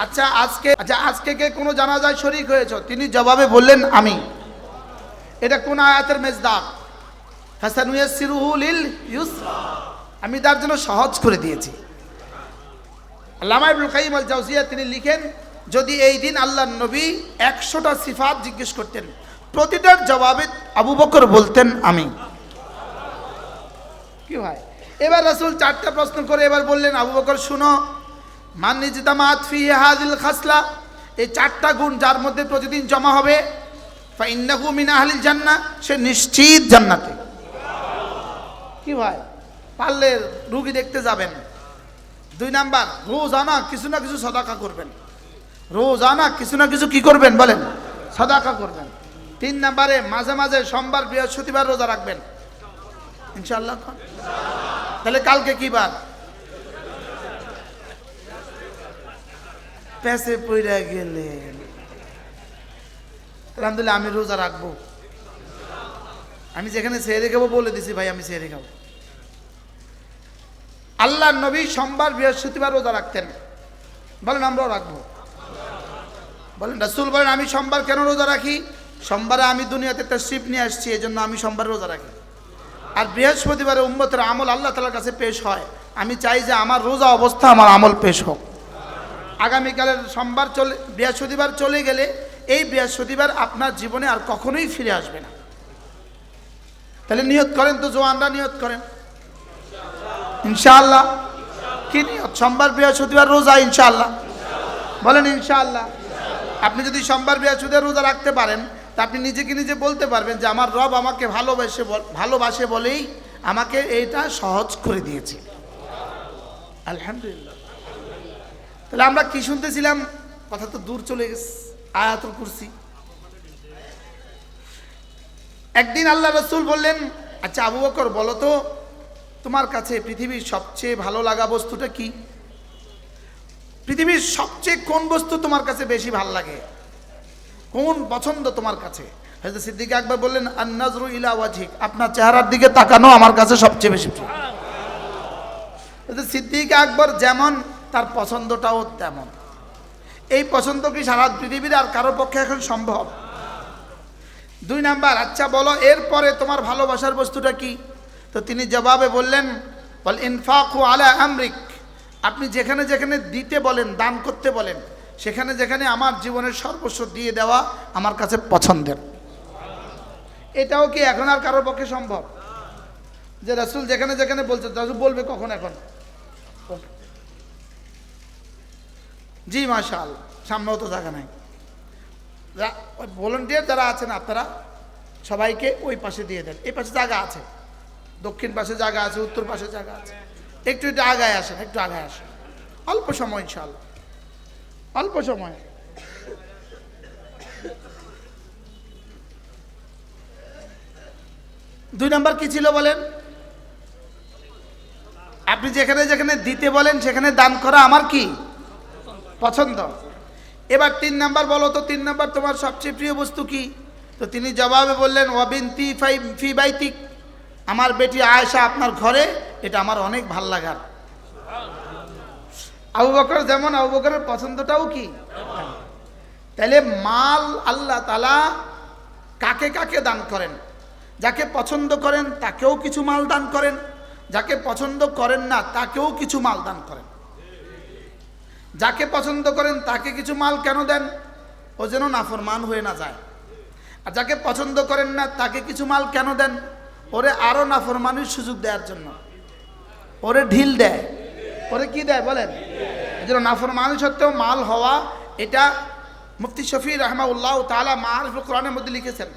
আচ্ছা আজকে কে কোনো জানাজায় শরীক হয়েছে? তিনি জবাবে বললেন আমি। এটা কোন আয়াতের মেজদাক? ফাসানুয়াসসিরুহু লিল ইউসরা, আমি তার জন্য সহজ করে দিয়েছি। আল্লামা ইবনুল কাইয়িম আল জাওজিয়া তিনি লিখেন, যদি এই দিন আল্লাহর নবী 100টা সিফাত জিজ্ঞেস করতেন, প্রতিটার জবাবে আবু বকর বলতেন আমি। কি হয়? এবার রাসূল 4টা প্রশ্ন করে এবার বললেন, আবু বকর শুনো, মান ইজতামাত ফি হাযিল খাসলা, এই 4টা গুণ যার মধ্যে প্রতিদিন জমা হবে, ফা ইন্নাহু মিন আহলিল জান্নাহ, সে নিশ্চিত জান্নাতে। কি ভাই? পারলে রোগী দেখতে যাবেন। 2 নাম্বার, রোজানা কিছু না কিছু সাদাকা করবেন। রোজানা কিছু না কিছু কি করবেন? বলেন সাদাকা করবেন। 3 নাম্বারে মাঝে মাঝে সোমবার বৃহস্পতিবার রোজা রাখবেন ইনশাআল্লাহ। তাহলে কালকে কি বার? পেছে পইরা গেলেন। আলহামদুলিল্লাহ আমি রোজা রাখবো। আমি যেখানে সেহরি খাবো বলে দিছি ভাই আমি সেহরি খাবো। আল্লাহর নবী সোমবার বৃহস্পতিবার রোজা রাখতেন। বলেন আমরাও রাখবো। বলেন রাসূল বলেন আমি সোমবার কেন রোজা রাখি? সোমবারে আমি দুনিয়াতে তাশরীফ নিয়ে আসছি, এই জন্য আমি সোমবার রোজা রাখি। আর বৃহস্পতিবারে উম্মতের আমল আল্লাহ তাআলার কাছে পেশ হয়, আমি চাই যে আমার রোজা অবস্থা আমার আমল পেশ হোক। আগামীকালের সোমবার বৃহস্পতিবার চলে গেলে এই বৃহস্পতিবার আপনার জীবনে আর কখনোই ফিরে আসবে না। তাহলে নিয়ত করেন তো, জওয়ানরা নিয়ত করেন ইনশাআল্লাহ। কি নিয়ত? সোমবার বৃহস্পতিবার রোজা ইনশাআল্লাহ। বলেন ইনশাআল্লাহ। আপনি যদি সোমবার বৃহস্পতিবার রোজা রাখতে পারেন তা আপনি নিজেকে নিজে বলতে পারবেন যে আমার রব আমাকে ভালোবাসে বলেই আমাকে এইটা সহজ করে দিয়েছে। আলহামদুলিল্লাহ। তাহলে আমরা কি শুনতেছিলাম? কথা তো দূর চলে গেছে। আয়াতুল কুরসি। একদিন আল্লাহ রাসূল বললেন, আচ্ছা আবু বকর বলো তো তোমার কাছে পৃথিবীর সবচেয়ে ভালো লাগা বস্তুটা কি? পৃথিবীর সবচেয়ে কোন বস্তু তোমার কাছে বেশি ভালো লাগে? কোন পছন্দ তোমার কাছে? হযরত সিদ্দিক আকবর বললেন আন নাজরু ইলা ওয়াজহিক, আপনার চেহারার দিকে তাকানো আমার কাছে সবচেয়ে বেশি প্রিয়। হযরত সিদ্দিক আকবর যেমন তার পছন্দটাও তেমন। এই পছন্দ কি সারা পৃথিবীর আর কারোর পক্ষে এখন সম্ভব? 2 নাম্বার, আচ্ছা বলো এরপরে তোমার ভালোবাসার বস্তুটা কি? তো তিনি জবাবে বললেন বল ইনফাকু আলা আমরিক, আপনি যেখানে যেখানে দিতে বলেন, দান করতে বলেন, সেখানে যেখানে আমার জীবনের সর্বস্ব দিয়ে দেওয়া আমার কাছে পছন্দের। এটাও কি এখন আর কারোর পক্ষে সম্ভব? যে রাসূল যেখানে যেখানে বলছে, রাসূল বলবে কখন? এখন জি মাশাআল্লাহ, সামনেও তো জায়গা নাই। ভলান্টিয়ার যারা আছেন আপনারা সবাইকে ওই পাশে দিয়ে দেন। এই পাশে জায়গা আছে, দক্ষিণ পাশে জায়গা আছে, উত্তর পাশে জায়গা আছে। একটু একটু আগায় আসেন, একটু আগায় আসেন। অল্প সময় ইনশাআল্লাহ, অল্প সময়। দুই নাম্বার কি ছিল বলেন? আপনি যেখানে যেখানে দিতে বলেন সেখানে দান করা আমার কি পছন্দ। এবার 3 নাম্বার বলো তো, 3 নাম্বার তোমার সবচেয়ে প্রিয় বস্তু কি? তো তিনি জবাবে বললেন ওয়াবিনতি ফি বাইতিক, আমার বেটি আয়েশা আপনার ঘরে, এটা আমার অনেক ভাল লাগার। আবু বকর যেমন, আবু বকরের পছন্দটাও কি? তাহলে মাল আল্লাহ তাআলা কাকে কাকে দান করেন। যাকে পছন্দ করেন তাকেও কিছু মাল দান করেন, যাকে পছন্দ করেন না তাকেও কিছু মাল দান করেন। যাকে পছন্দ করেন তাকে কিছু মাল কেন দেন? ও যেন নাফরমান হয়ে না যায়। আর যাকে পছন্দ করেন না তাকে কিছু মাল কেন দেন? ওরে আরো নাফরমানির সুযোগ দেওয়ার জন্য, ওরে ঢিল দেয়। ওরে কি দেয় বলেন? এই জন্য নাফরমানি সত্ত্বেও মাল হওয়া, এটা মুফতি শফি রাহমাহুল্লাহ তাআলা মাআরিফুল কোরআনের মধ্যে লিখেছেন,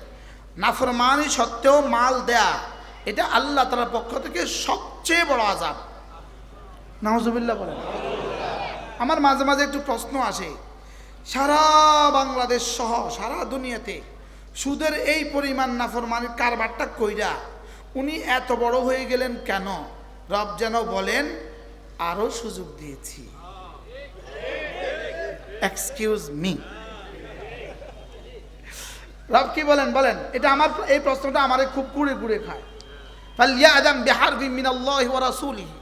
নাফরমানি সত্ত্বেও মাল দেয়া এটা আল্লাহ তাআলার পক্ষ থেকে সবচেয়ে বড় আযাব। নাউজুবিল্লাহ বলেন। আমার মাঝে মাঝে একটু প্রশ্ন আসে, সারা বাংলাদেশ সহ সারা দুনিয়াতে সুদের এই পরিমাণ নাফরমানির কারবারটা কইরা উনি এত বড় হয়ে গেলেন কেন? রব যেন বলেন আরো সুযোগ দিয়েছি। এক্সকিউজ মি, রব কি বলেন বলেন? এটা আমার এই প্রশ্নটা আমারে খুব কুড়ে কুড়ে খায়। ফালইয়াদাম বিহারবিন মিনাল্লাহি ওয়া রাসূলিহি,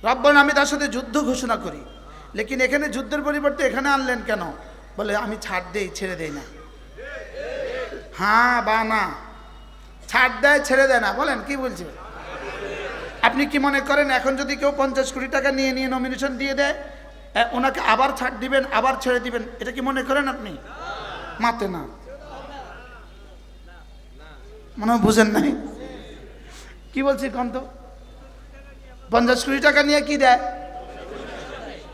রব বলেন আমি তার সাথে যুদ্ধ ঘোষণা করি। লেকিন এখানে যুদ্ধের পরিবর্তে এখানে আনলেন কেন? বলে আমি ছাড় দেই, ছেড়ে দেই না। হ্যাঁ বা না? ছাড় দেয়, ছেড়ে দেয় না। বলেন কি বলছি? আপনি কি মনে করেন এখন যদি কেউ 50 কোটি টাকা নিয়ে নমিনেশন দিয়ে দেয়, ওনাকে আবার ছাড় দিবেন, আবার ছেড়ে দিবেন, এটা কি মনে করেন আপনি? মাতে না, মনে হয় বুঝেন নাই কি বলছি। কোন তো 50 কোটি টাকা নিয়ে কি দেয়?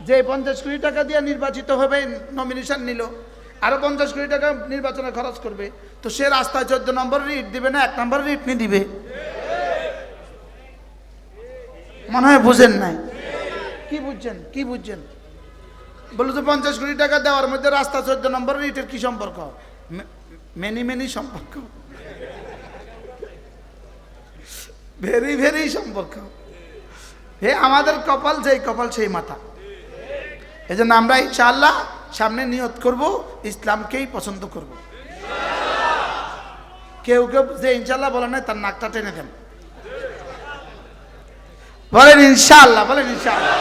যে 50 কোটি টাকা দিয়ে নির্বাচিত হবে, নমিনেশন নিল, আরো 50 কোটি টাকা নির্বাচনে খরচ করবে, তো সে রাস্তায় 14 নম্বর রিট দিবে না 1 নম্বর রিট নিয়ে দিবে? মনে হয় বুঝেন নাই। কি বুঝছেন? কি বুঝছেন? বলো তো 50 কোটি টাকা দেওয়ার মধ্যে রাস্তা 14 নম্বর রিটের কি সম্পর্ক? মেনি সম্পর্ক, ভেরি ভেরি সম্পর্ক। হে আমাদের কপাল, যেই কপাল সেই মাথা। এই জন্য আমরা ইনশাআল্লাহ সামনে নিয়ত করব ইসলামকেই পছন্দ করব। কেউ কেউ যে ইনশাআল্লাহ বলে না তার নাকটা টেনে দেন। বলেন ইনশাআল্লাহ, বলেন ইনশাআল্লাহ।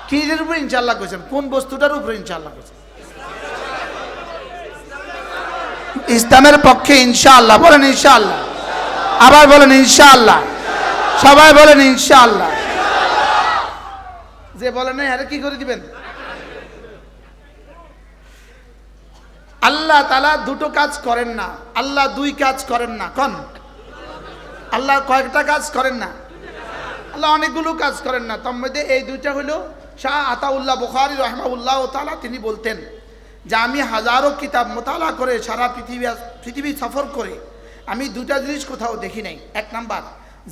কিসের উপরে ইনশাআল্লাহ কইছেন? কোন বস্তুটার উপরে ইনশাআল্লাহ কইছেন? ইসলামের পক্ষে ইনশাআল্লাহ। বলেন ইনশাআল্লাহ। আবার বলেন ইনশাআল্লাহ। সবাই বলেন ইনশাআল্লাহ। যে বলেন না আরে কি করে দিবেন? আল্লাহ তাআলা দুটো কাজ করেন না, আল্লাহ দুই কাজ করেন না। কোন? আল্লাহ কয়েকটা কাজ করেন না, আল্লাহ অনেকগুলো কাজ করেন না। তার মধ্যে এই দুইটা হলো, শাহ আতাউল্লাহ বুখারী রাহিমাহুল্লাহ তাআলা তিনি বলতেন যে আমি হাজারো কিতাব মোতালা করে সারা পৃথিবী সফর করে আমি দুটা জিনিস কোথাও দেখি নাই। 1 নাম্বার,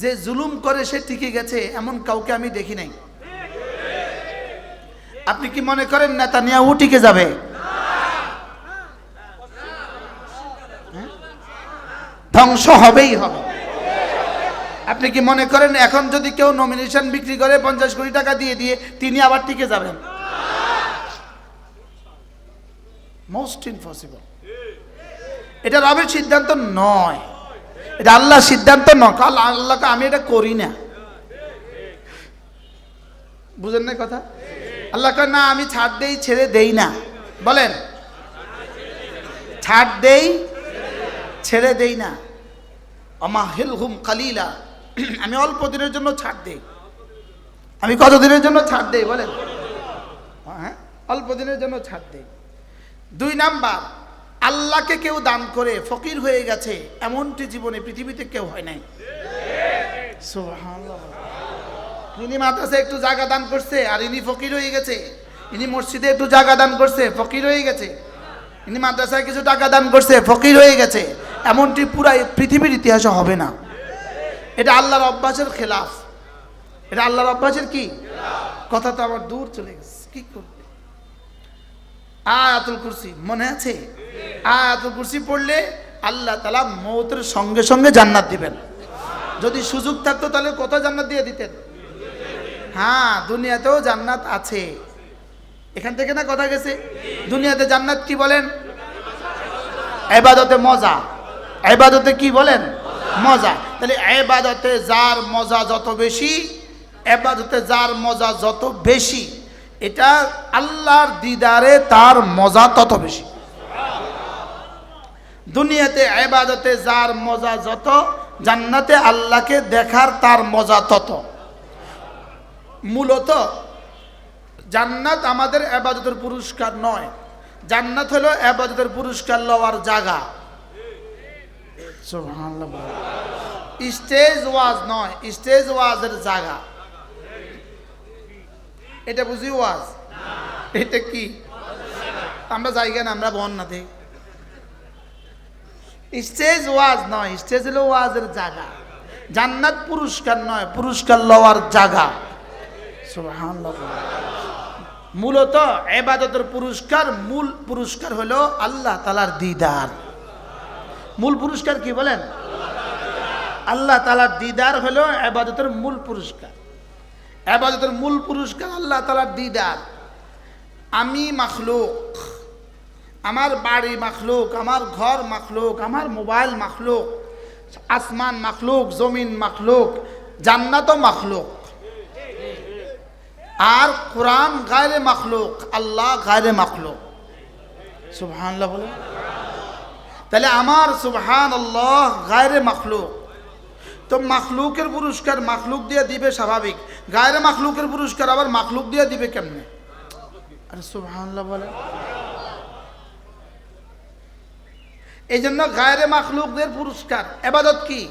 যে জুলুম করে সে টিকে গেছে এমন কাউকে আমি দেখি নাই। আপনি কি মনে করেন নেতানিয়াহু টিকে যাবে? ধ্বংস হবেই হবে। আপনি কি মনে করেন এখন যদি কেউ নমিনেশন বিক্রি করে 50 কোটি টাকা দিয়ে তিনি আবার টিকে যাবেন? Most impossible. এটা রবের সিদ্ধান্ত নয়, এটা আল্লাহর সিদ্ধান্ত নয়। কাল আল্লাহকে আমি এটা করি না, বুঝেন না কথা? আল্লাহ কয় না আমি ছাড় দেই, ছেড়ে দেই না। বলেন ছাড় দেই, ছেড়ে দেই না। আমাহিলহুম কালিলা, আমি অল্প দিনের জন্য ছাড় দেই। আমি কত দিনের জন্য ছাড় দেই বলেন? হ্যাঁ, অল্প দিনের জন্য ছাড় দেই। 2 নাম্বার, আল্লাহকে কেউ দান করে ফকির হয়ে গেছে এমনটি জীবনে পৃথিবীতে কেউ হয় নাই। সুবহানাল্লাহ। ইনি মাদ্রাসায় একটু জায়গা দান করছে আর ইনি ফকির হয়ে গেছে। ইনি মসজিদে একটু জায়গা দান করছে, ফকির হয়ে গেছে। ইনি মাদ্রাসায় কিছু টাকা দান করছে, ফকির হয়ে গেছে। এমনটি পুরা পৃথিবীর ইতিহাসে হবে না। এটা আল্লাহর অভ্যাসের খেলাফ। এটা আল্লাহর অভ্যাসের কি কথা? তো আমার দূর চলে গেছে। কি করবে? আয়াতুল কুরসি মনে আছে? আয়াতুল কুরসি পড়লে আল্লাহ তাআলা মওতের সঙ্গে সঙ্গে জান্নাত দিবেন। যদি সুযোগ থাকতো তাহলে কত জান্নাত দিয়ে দিতেন। হ্যাঁ, দুনিয়াতেও জান্নাত আছে। এখান থেকে না কথা গেছে? দুনিয়াতে জান্নাত কি বলেন? ইবাদতে মজা। ইবাদতে কি বলেন? মজা। তাহলে ইবাদতে যার মজা যত বেশি, ইবাদতে যার মজা যত বেশি, এটা আল্লাহর দিদারে তার মজা তত বেশি। দুনিয়াতে ইবাদতে যার মজা যত, জান্নাতে আল্লাহকে দেখার তার মজা তত। মূলত জান্নাত আমাদের ইবাদতের পুরস্কার নয়, জান্নাত হলো ইবাদতের পুরস্কার লওয়ার জায়গা। সুবহানাল্লাহ। স্টেজ ওয়াজ নয়, স্টেজ ওয়াজের জায়গা। এটা বুঝি ওয়াজ? এটা কি? আমরা জায়গা না, আমরা বন্যাতে। স্টেজ ওয়াজ নয়, স্টেজ হলো ওয়াজের জায়গা। জান্নাত পুরস্কার নয়, পুরস্কার লওয়ার জায়গা। সুবহানাল্লাহ। মূলত ইবাদতের পুরস্কার, মূল পুরস্কার হলো আল্লাহ তাআলার দিদার। মূল পুরস্কার কি বলেন? আল্লাহ তাআলার দিদার হলো ইবাদতের মূল পুরস্কার। ইবাদতের মূল পুরস্কার আল্লাহ তাআলার দিদার। আমি মাখলুক, আমার বাড়ি মাখলুক, আমার ঘর মাখলুক, আমার মোবাইল মাখলুক, আসমান মাখলুক, জমিন মাখলুক, জান্নাতও মাখলুক। আর কোরআন গায়রে মাখলুক, আল্লাহ গায়রে মাখলুক। সুবহানাল্লাহ বলে। তাহলে আমার সুবহানাল্লাহ গায়রে মাখলুক। তো মাখলুকের পুরস্কার মাখলুক দিয়ে দিবে স্বাভাবিক, গায়রে মাখলুকের পুরস্কার আবার মাখলুক দিয়ে দিবে কেমনে? আরে সুবহানাল্লাহ বলে। এই জন্য গায়রে মাখলুকদের পুরস্কার। ইবাদত কি?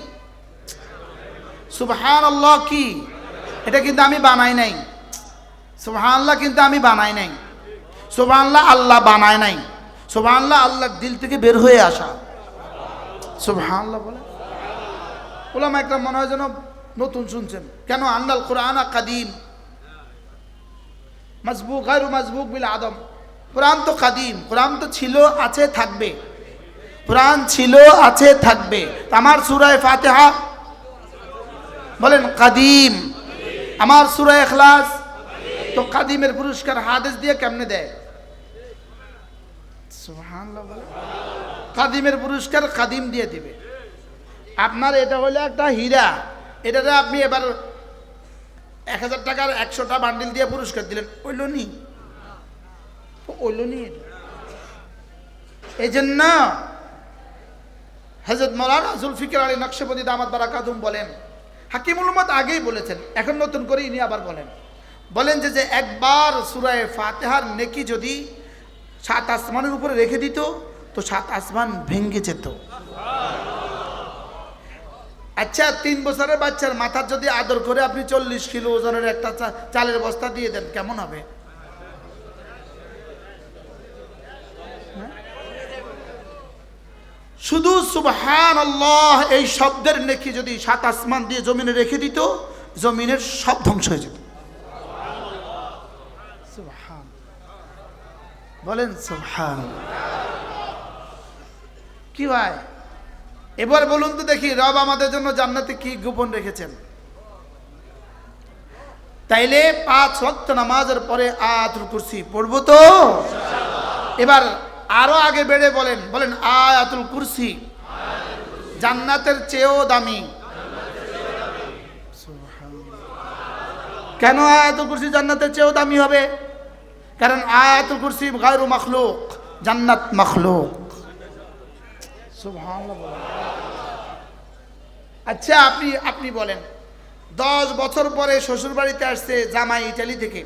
সুবহানাল্লাহ কি? এটা কিন্তু আমি বানাই নাই। সুবহানাল্লাহ কিন্তু আমি বানাই নাই। সুবহানাল্লাহ আল্লাহ বানায় নাই। সুবহানাল্লাহ আল্লাহর দিল থেকে বের হয়ে আসা। সুবহানাল্লাহ বলে। উলামা একরাম মনে হয় যেন নতুন শুনছেন। কেন? আন্নাল কোরআন কাদিম মাসবুক গায়রু মাসবুক বিল আদম। কোরআন তো কাদিম, কোরআন তো ছিল, আছে, থাকবে। কোরআন ছিল, আছে, থাকবে। আমার সূরা ফাতিহা বলেন কাদিম, আমার সূরা ইখলাস তো কাদিমের পুরস্কার হাদিস দিয়ে কেমনে দেয়? সুবহানাল্লাহ বলে। কাদিমের পুরস্কার কাদিম দিয়ে দিবে। আপনার এটা হলো একটা হীরা, এটাতে আপনি এবার 1000 টাকার 100টা বান্ডিল দিয়ে পুরস্কার দিলেন, ওইল নি, ওইল নি। এই জন্য হযরত মাওলানা জুলফিকার আলী নকশবন্দি দামাত বারাকাতুহুম বলেন, হাকিমুল উম্মত আগেই বলেছেন, এখন নতুন করে ইনি আবার বলেন যে একবার সূরা ফাতিহার নেকি যদি 7 আসমানের উপরে রেখে দিত তো 7 আসমান ভেঙে যেত। আচ্ছা, 3 বছরের বাচ্চার মাথার যদি আদর করে আপনি 40 কিলো ওজনের একটা চালের বস্তা দিয়ে দেন, কেমন হবে? শুধু সুবহানাল্লাহ এই শব্দের নেকি যদি 7 আসমান দিয়ে জমিনে রেখে দিত, জমিনের সব ধ্বংস হয়ে যেত। সুবহান বলেন সুবহানাল্লাহ। কি ভাই, এবার বলুন তো দেখি, রব আমাদের জন্য জান্নাতে কি গোপন রেখেছেন? তাইলে 5 ওয়াক্ত নামাজের পরে আয়াতুল কুরসি পড়বো তো? এবার আরো আগে বেড়ে বলেন আয়াতুল কুরসি জান্নাতের চেয়েও দামি। কেন আয়াতুল কুরসি জান্নাতের চেয়েও দামি হবে? কারণ আয়াতুল কুরসি গায়রু মাখলুক, জান্নাত মাখলুক। সুবহানাল্লাহ। আচ্ছা, আপনি বলেন, 10 বছর পরে শ্বশুর বাড়িতে আসছে জামাই ইটালি থেকে,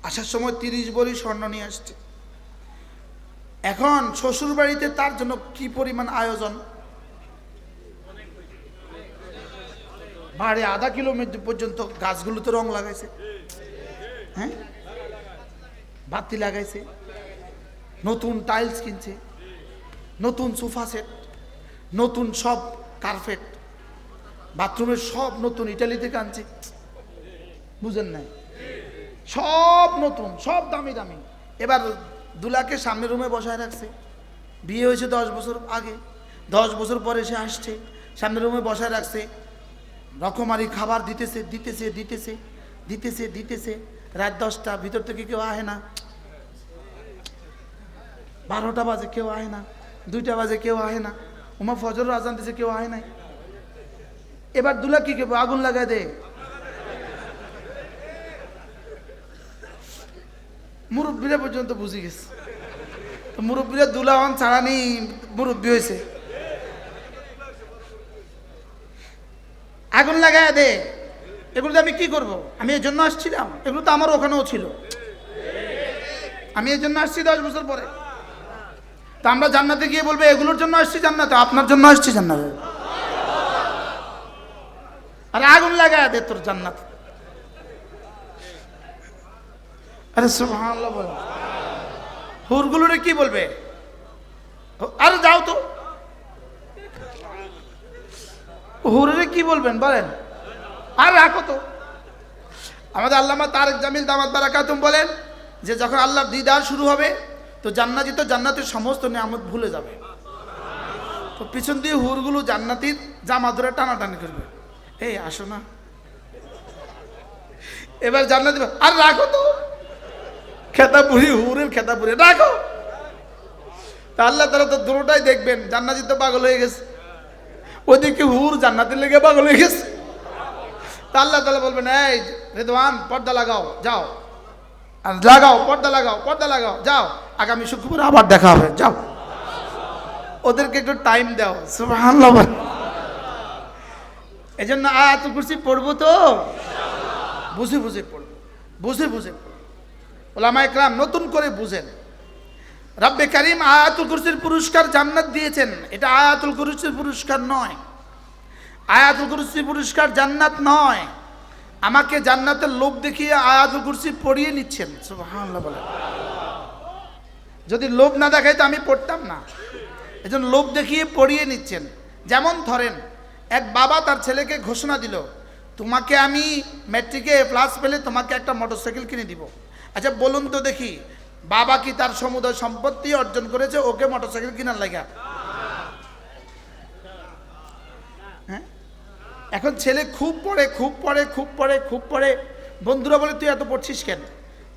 আসার সময় 30 ভরি স্বর্ণ নিয়ে আসছে। এখন শ্বশুর বাড়িতে তার জন্য কি পরিমাণ আয়োজন? বাড়ি আধা কিলোমিটার পর্যন্ত গাছগুলোতে রং লাগাইছে, হ্যাঁ, বাতি লাগাইছে, নতুন টাইলস কিনছে, নতুন সোফা সেট, নতুন সব কার্পেট, বাথরুমের সব নতুন ইটালি থেকে আনছে। বুঝেন নাই? সব নতুন, সব দামি দামি। এবার দুলাকে সামনের রুমে বসায় রাখছে। বিয়ে হয়েছে 10 বছর আগে, 10 বছর পরে সে আসছে, সামনের রুমে বসায় রাখছে। রকমারি খাবার দিতেছে দিতেছে দিতেছে দিতেছে দিতেছে। রাত 10টা, ভিতর থেকে কেউ আহে না। 12টা বাজে কেউ আহে না, 2টা বাজে কেউ আহে না, উমা ফজর আজান দিছে কেউ আহে নাই। এবার দুলা কি করবে? আগুন লাগায় দে। মুরব্বীরা পর্যন্ত বুঝে গেছে। তো মুরব্বীরা দুলাওয়ান ছাড়ানি মুরব্বী হয়েছে, আগুন লাগায় দে। এগুলো আমি কি করব? আমি এই জন্য আসছিলাম, এগুলো তো আমার ওখানেও ছিল, আমি এই জন্য আসছি 10 বছর পরে। তা আমরা জান্নাতে গিয়ে বলবো এগুলোর জন্য আসছি জান্নাতে, আপনার জন্য আসছি জান্নাতে। আর আগুন লাগায় দে তোর জান্নাত। আরে সুবহানাল্লাহ বল। হুরগুলোরে কি বলবে? আরে যাও তো, হুররে কি বলবেন বলেন? আর রাখো তো। আমাদের আল্লামা তারেক জামিল দামাত বারাকাতুম বলেন যে যখন আল্লাহর দিদার শুরু হবে তো জান্নাতি তো জান্নাতের সমস্ত নিয়ামত ভুলে যাবে। তো পিছন দিয়ে হুরগুলো জান্নাতির জামা ধরে টানাটানি করবে, এই আসো না। এবার জান্নাতি আর রাখো তো, খেতাপুরি হুরের খেতাপুরি রাখো। তা আল্লাহ তারা তো দুটোটাই দেখবেন, জান্নাতি তো পাগল হয়ে গেছে, ওইদিকে হুর জান্নাতের লেগে পাগল হয়ে গেছে। তা আল্লাহ তাআলা বলবেন এই রিদওয়ান পর্দা লাগাও যাও, আর লাগাও পর্দা লাগাও, পর্দা লাগাও যাও, আগামী শুক্রবার আবার দেখা হবে যাও। ওদেরকে একটু টাইম দাও। সুবহানাল্লাহ। এই জন্য আয়াতুল কুরসি পড়বো তো বুঝে বুঝে পড়বো, বুঝে বুঝে পড়বো। ওলামায়ে কেরাম নতুন করে বুঝেন। রব্বে কারীম আয়াতুল কুরসির পুরস্কার জান্নাত দিয়েছেন, এটা আয়াতুল কুরসির পুরস্কার নয়। আয়াতুল কুরসির পুরস্কার জান্নাত নয়। আমাকে জান্নাতের লোভ দেখিয়ে আয়াতুল কুরসি পড়িয়ে নিচ্ছেন। সুবহানাল্লাহ বলে। যদি লোভ না দেখাইতো আমি পড়তাম না, এজন্য লোভ দেখিয়ে পড়িয়ে নিচ্ছেন। যেমন ধরেন এক বাবা তার ছেলেকে ঘোষণা দিল, তোমাকে আমি ম্যাট্রিকে প্লাস পেলে তোমাকে একটা মোটরসাইকেল কিনে দিব। আচ্ছা বলুন তো দেখি, বাবা কি তার সমুদয় সম্পত্তি অর্জন করেছে ওকে মোটরসাইকেল কেনার লাগা? হ্যাঁ, এখন ছেলে খুব পড়ে খুব পড়ে খুব পড়ে খুব পড়ে, বন্ধুরা বলে তুই এত পড়ছিস কেন?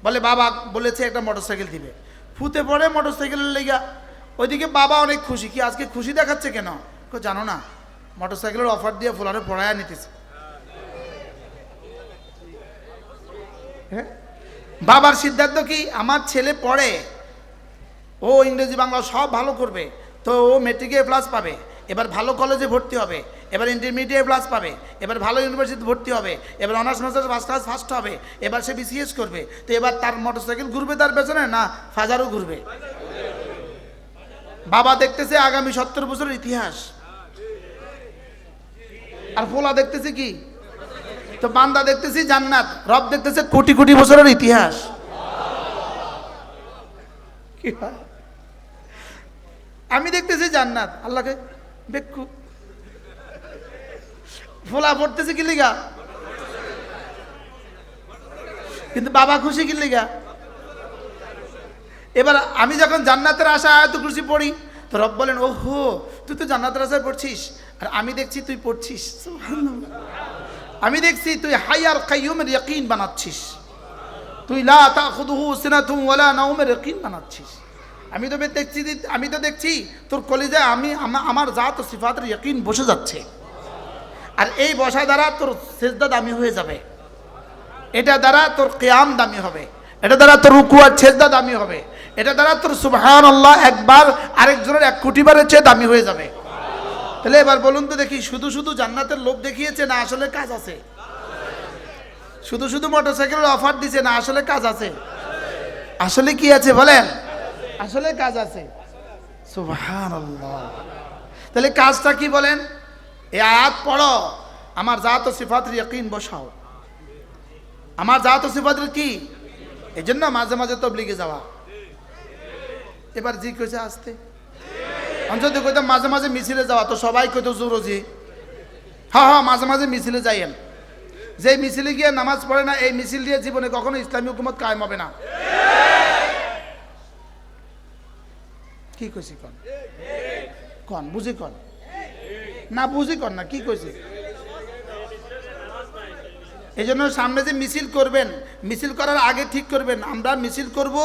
বলে বাবা বলেছে একটা মোটরসাইকেল দিবে। ফুতে পড়ে মোটরসাইকেলের লেগা, ওইদিকে বাবা অনেক খুশি, কি আজকে খুশি দেখাচ্ছে কেন? জানো না মোটরসাইকেলের অফার দিয়ে ফুলারে পড়ায় নিতেছে। হ্যাঁ, বাবার সিদ্ধান্ত কি আমার ছেলে পড়ে, ও ইংরেজি বাংলা সব ভালো করবে, তো ও মেট্রিকে প্লাস পাবে, এবার ভালো কলেজে ভর্তি হবে, এবার ইন্টারমিডিয়েট প্লাস পাবে, এবার ভালো ইউনিভার্সিটি ভর্তি হবে, এবার honours masters first class first হবে, এবার সে বিসিএস করবে। তো এবার তার মোটরসাইকেল ঘুরবে তার পেছনে না ফাজারও ঘুরবে? বাবা দেখতেছে আগামী 70 বছরের ইতিহাস, আর ফোলা দেখতেছে কি? তো বান্দা দেখতেছি জান্নাত, রব দেখতেছে কোটি কোটি বছরের ইতিহাস। কি হয়? আমি দেখতেছি জান্নাত, আল্লাহকে বেক্ষু। ফোলা পড়তেছে কি লিগা? কিন্তু বাবা খুশি কি লিগা? এবার আমি যখন জান্নাতের আশা আয়াতুল কুরসি পড়ি তো রব বলেন ওহো তুই তো জান্নাতের আশায় পড়ছিস, আর আমি দেখছি তুই পড়ছিস। সুবহানাল্লাহ। আমি দেখছি তুই হাই আর কাইয়ুমের ইয়াকিন বানাচ্ছিস, তুই লা তাখুযুহু সিনাতুন ওয়ালা নাওমের ইয়াকিন বানাচ্ছিস। আমি তো দেখছি তোর কলিজায় আমার জাত ও সিফাতের ইয়াকিন বসে যাচ্ছে, আর এই বসা দ্বারা তোর সিজদা দামি হয়ে যাবে, এটা দ্বারা তোর কিয়াম দামি হবে, এটা দ্বারা তোর রুকু আর সিজদা দামি হবে, এটা দ্বারা তোর সুবহানাল্লাহ একবার আরেকজনের 1 কোটি বারের চেয়ে দামি হয়ে যাবে। তাহলে এবার বলুন তো দেখি, শুধু শুধু জান্নাতের লোভ দেখিয়েছে না আসলে কাজ আছে? শুধু শুধু মোটরসাইকেলের অফার দিছে না আসলে কাজ আছে? আসলে কি আছে বলেন? আসলে কাজ আছে। সুবহানাল্লাহ। তাহলে কাজটা কি বলেন? এই আয়াত পড়ো, আমার জাত ও সিফাতের ইয়াকিন বসাও। আমার জাত ও সিফাতের কি? এই জন্য মাঝে মাঝে তাবলীগে যাওয়া। এবার জি কইছে আসতে, অন্তত কইতাম মাঝে মাঝে মিছিলে যাওয়া, তো সবাই কইতো জোরজি। হ্যাঁ মাঝে মাঝে মিছিলে যাইয়েন। যে মিছিলে গিয়ে নামাজ পড়ে না, এই মিছিল দিয়ে জীবনে কখনো ইসলামী হুকুমত কায়েম হবে না। কি কইছি কন? কন বুঝি কন না, বুঝি কন না, কি কইছি? এই জন্য সামনে যে মিছিল করবেন, মিছিল করার আগে ঠিক করবেন আমরা মিছিল করব,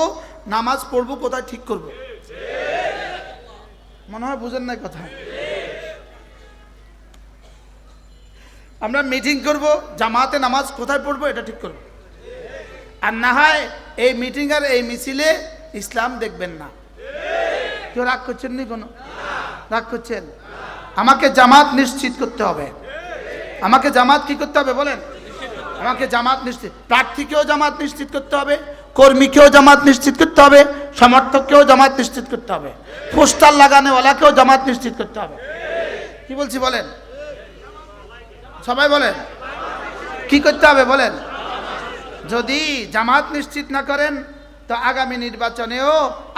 নামাজ পড়বো কোথায় ঠিক করব। মনে হয় বুঝেন না কথা। আমরা মিটিং করব, জামাতে নামাজ কোথায় পড়বো এটা ঠিক করব। আর না হয় এই মিটিং আর এই মিছিলে ইসলাম দেখবেন না। কেউ রাগ করছেন নি? কোনো রাগ করছেন? আমাকে জামাত নিশ্চিত করতে হবে। আমাকে জামাত কি করতে হবে বলেন? আমাকে জামাত নিশ্চিত, প্রার্থীকেও জামাত নিশ্চিত করতে হবে, কর্মীকেও জামাত নিশ্চিত করতে হবে, সমর্থককেও জামাত নিশ্চিত করতে হবে, পোস্টার লাগানোওয়ালাকেও জামাত নিশ্চিত করতে হবে। কি বলছি বলেন? সবাই বলেন কি করতে হবে বলেন? যদি জামাত নিশ্চিত না করেন তো আগামী নির্বাচনেও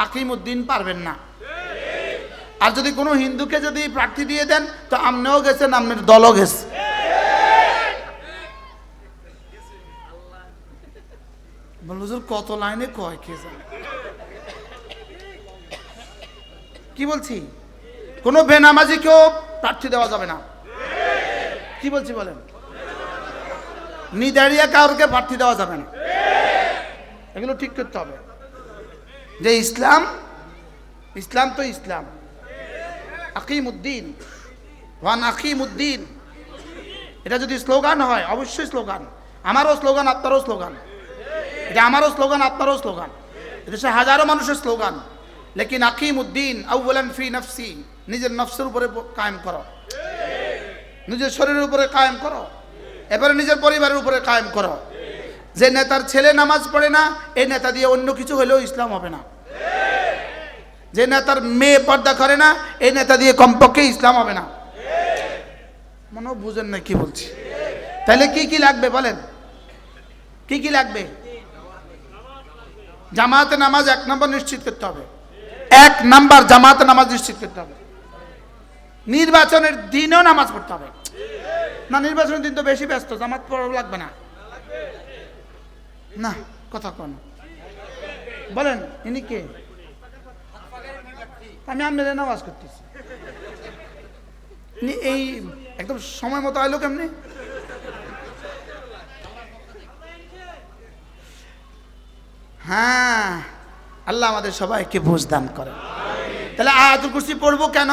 আকিমউদ্দিন পারবেন না। আর যদি কোনো হিন্দুকে যদি প্রার্থী দিয়ে দেন তো আমনেও গেছেন, আপনার দলও গেছে। হুজুর কত লাইনে কয় কে জানে? কি বলছি? কোনো বেনামাজিকেও প্রার্থী দেওয়া যাবে না। কি বলছি বলেন? নিদারিয়া কাউকে প্রার্থী দেওয়া যাবে না। এগুলো ঠিক করতে হবে যে ইসলাম, ইসলাম তো ইসলাম। আকিমউদ্দিন ওয়ান আকিমউদ্দিন, এটা যদি স্লোগান হয়, অবশ্যই স্লোগান, আমারও স্লোগান আপনারও স্লোগান, এটা আমারও স্লোগান আপনারও স্লোগান, এদেশে হাজারো মানুষের স্লোগান। লেকিন আকিমউদ্দিন আউওয়ালান ফি নফসি, নিজের নফসের উপরে কায়েম করো, নিজের শরীরের উপরে কায়েম করো, এবারে নিজের পরিবারের উপরে কায়েম করো। যে নেতার ছেলে নামাজ পড়ে না, এই নেতা দিয়ে অন্য কিছু হলেও ইসলাম হবে না। যে নেতার মেয়ে পর্দা করে না, এই নেতা দিয়ে কমপক্ষে ইসলাম হবে না। মনে বুঝেন না কি বলছি? তাহলে কি কি লাগবে বলেন? কি কি লাগবে? জামাতে নামাজ 1 নম্বর নিশ্চিত করতে হবে। 1 নম্বর জামাতে নামাজ নিশ্চিত করতে হবে। নির্বাচনের দিনও নামাজ পড়তে হবে না। নির্বাচনের দিন তো বেশি ব্যস্ত, জামাত পড়া লাগবে না। না কথা কোন বলেন? ইনি কে? আমি আপনাদের নামাজ করতেছি, এই একদম সময় মতো আইলো কেমনি? হ্যাঁ, আল্লাহ আমাদের সবাইকে বুঝ দান করে। তাহলে আয়াতুল কুরসি পড়বো কেন?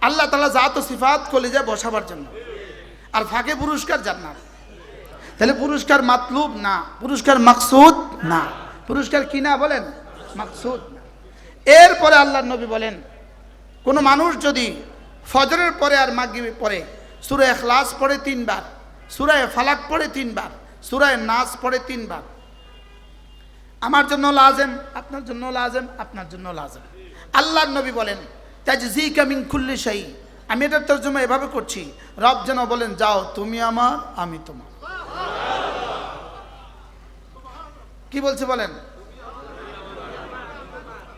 আল্লাহ তাআলা জাত ও সিফাত কলিজায় বসাবার জন্য, আর ফাঁকে পুরস্কার জান্নাত। তাহলে পুরস্কার মাতলুব না, পুরস্কার মাকসুদ না। পুরস্কার কি না বলেন? মাকসুদ না। এরপরে আল্লাহর নবী বলেন, কোনো মানুষ যদি ফজরের পরে আর মাগরিবের পরে সূরা ইখলাস পড়ে 3 বার, সূরা ফালাক পড়ে 3 বার, সূরা নাস পড়ে 3 বার, আমার জন্য লাজেম, আপনার জন্য লাজেম, আপনার জন্য লাজেম। আল্লাহর নবী বলেন, তাজজিকা মিন কুল্লি শাই। আমি এটার তরজমা এভাবে করছি, রব যেন বলেন, যাও তুমি আমার, আমি তোমার। কি বলছে বলেন?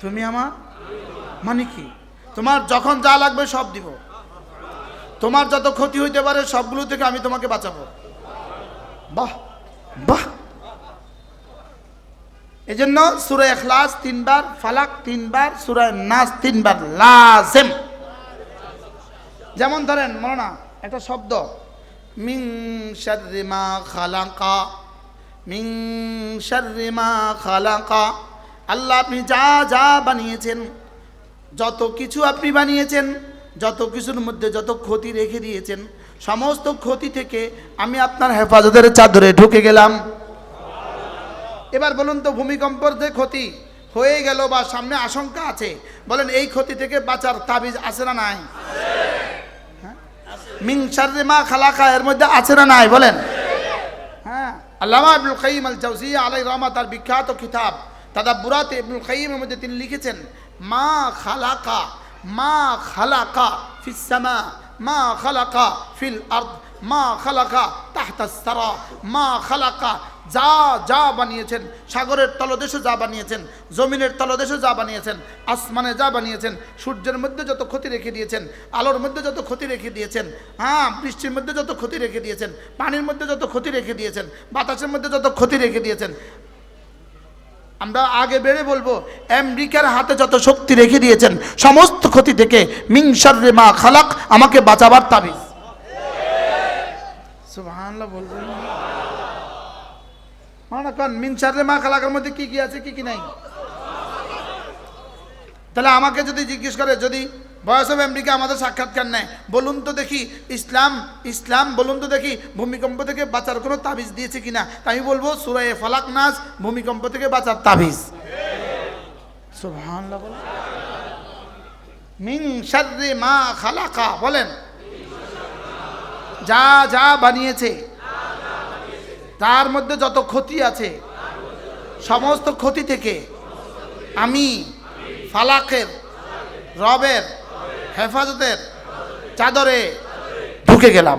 তুমি আমার মানে কি? তোমার যখন যা লাগবে সব দিব, তোমার যত ক্ষতি হইতে পারে সবগুলো থেকে আমি তোমাকে বাঁচাবো। বাহ বাহ। এই জন্য সূরা ইখলাস 3 বার, ফালাক 3 বার, সূরা নাস 3 বার লাজেম। যেমন ধরেন মৌলানা একটা শব্দ, মিন শাররি মা খালাকা, মিন শাররি মা খালাকা। আল্লাহ আপনি যা যা বানিয়েছেন, যত কিছু আপনি বানিয়েছেন, যত কিছুর মধ্যে যত ক্ষতি রেখে দিয়েছেন, সমস্ত ক্ষতি থেকে আমি আপনার হেফাজতের চাদরে ঢুকে গেলাম। এবার বলুন তো, ভূমিকম্পের যে ক্ষতি হয়ে গেল বা সামনে আশঙ্কা আছে, বলেন এই ক্ষতি থেকে বাঁচার তাবিজ আছে না নাই? মিন শাররি মা খালাকা এর মধ্যে আছে না নাই বলেন? হ্যাঁ। আল্লামা ইবনুল কাইয়িম আল জাওজিয়া আলাইহির রহমাত, তার বিখ্যাত কিতাব তাদাব্বুরাত ইবনুল কাইয়িমের মধ্যে তিনি লিখেছেন, মা খালাকা, মা খালাকা ফিস সামা, মা খালাকা ফিল আরদ, মা খালাকা তাহতাস সারা, মা খালাকা, যা যা বানিয়েছেন, সাগরের তলদেশে যা বানিয়েছেন, জমিনের তলদেশে যা বানিয়েছেন, আসমানে যা বানিয়েছেন, সূর্যের মধ্যে যত ক্ষতি রেখে দিয়েছেন, আলোর মধ্যে যত ক্ষতি রেখে দিয়েছেন, হ্যাঁ বৃষ্টির মধ্যে যত ক্ষতি রেখে দিয়েছেন, পানির মধ্যে যত ক্ষতি রেখে দিয়েছেন, বাতাসের মধ্যে যত ক্ষতি রেখে দিয়েছেন। আমরা আগে বেড়ে বলবো, আমেরিকার হাতে যত শক্তি রেখে দিয়েছেন, সমস্ত ক্ষতি থেকে মিন শাররি মা খালাক, আমাকে বাঁচাবার তাবিজ। সুবহানাল্লাহ বলবেন মানে কোন? মিন শাররি মা খালাকের মধ্যে কি কি আছে, কি কি নাই? তাহলে আমাকে যদি জিজ্ঞেস করে, যদি ভয়েস অফ আমেরিকা আমাদের সাক্ষাৎকার নেয়, বলুন তো দেখি ইসলাম, ইসলাম বলুন তো দেখি ভূমিকম্প থেকে বাঁচার কোনো তাবিজ দিয়েছে কিনা, তাই আমি বলবো সূরা ফালাক নাস ভূমিকম্প থেকে বাঁচার তাবিজ। সুবহানাল্লাহ বলেন। মিন শাররি মা খালাকা বলেন, যা যা বানিয়েছে তার মধ্যে যত ক্ষতি আছে সমস্ত ক্ষতি থেকে আমি ফালাকের রবের হেফাজতের চাদরে ঢুকে গেলাম।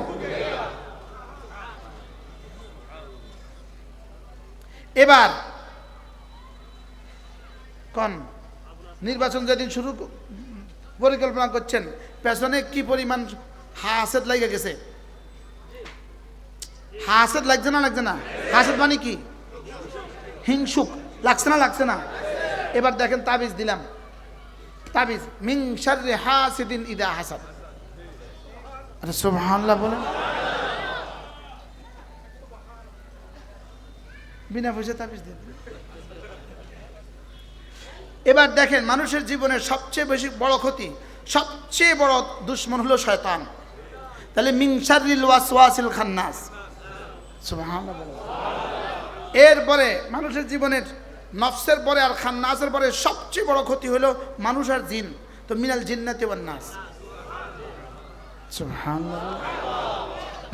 এবার কোন নির্বাচন যেদিন শুরু পরিকল্পনা করছেন, পেছনে কি পরিমাণ হাসেদ লাগে গেছে? হাসেদ লাগছে না লাগছে না? হাসেদ মানে কি? হিংসুক লাগছে না লাগছে না? এবার দেখেন তাবিজ দিলাম, তাবিজ মিন শাররি হাসিদিন ইদা হাসাদ। আরে সুবহানাল্লাহ বলেন। বিনা পয়সা তাবিজ দিন। এবার দেখেন মানুষের জীবনের সবচেয়ে বেশি বড় ক্ষতি, সবচেয়ে বড় দুশ্মন হলো শয়তান। তাহলে মিন শাররিল ওয়াসওয়াসিল খান্নাস, সুবহানাল্লাহ বলেন। এরপরে মানুষের জীবনের নফসের পরে আর খান্নাসের পরে সবচেয়ে বড় ক্ষতি হলো মানুষ আর জিন। তো মিনাল জিন্নাতি ওয়ান নাস, সুবহানাল্লাহ।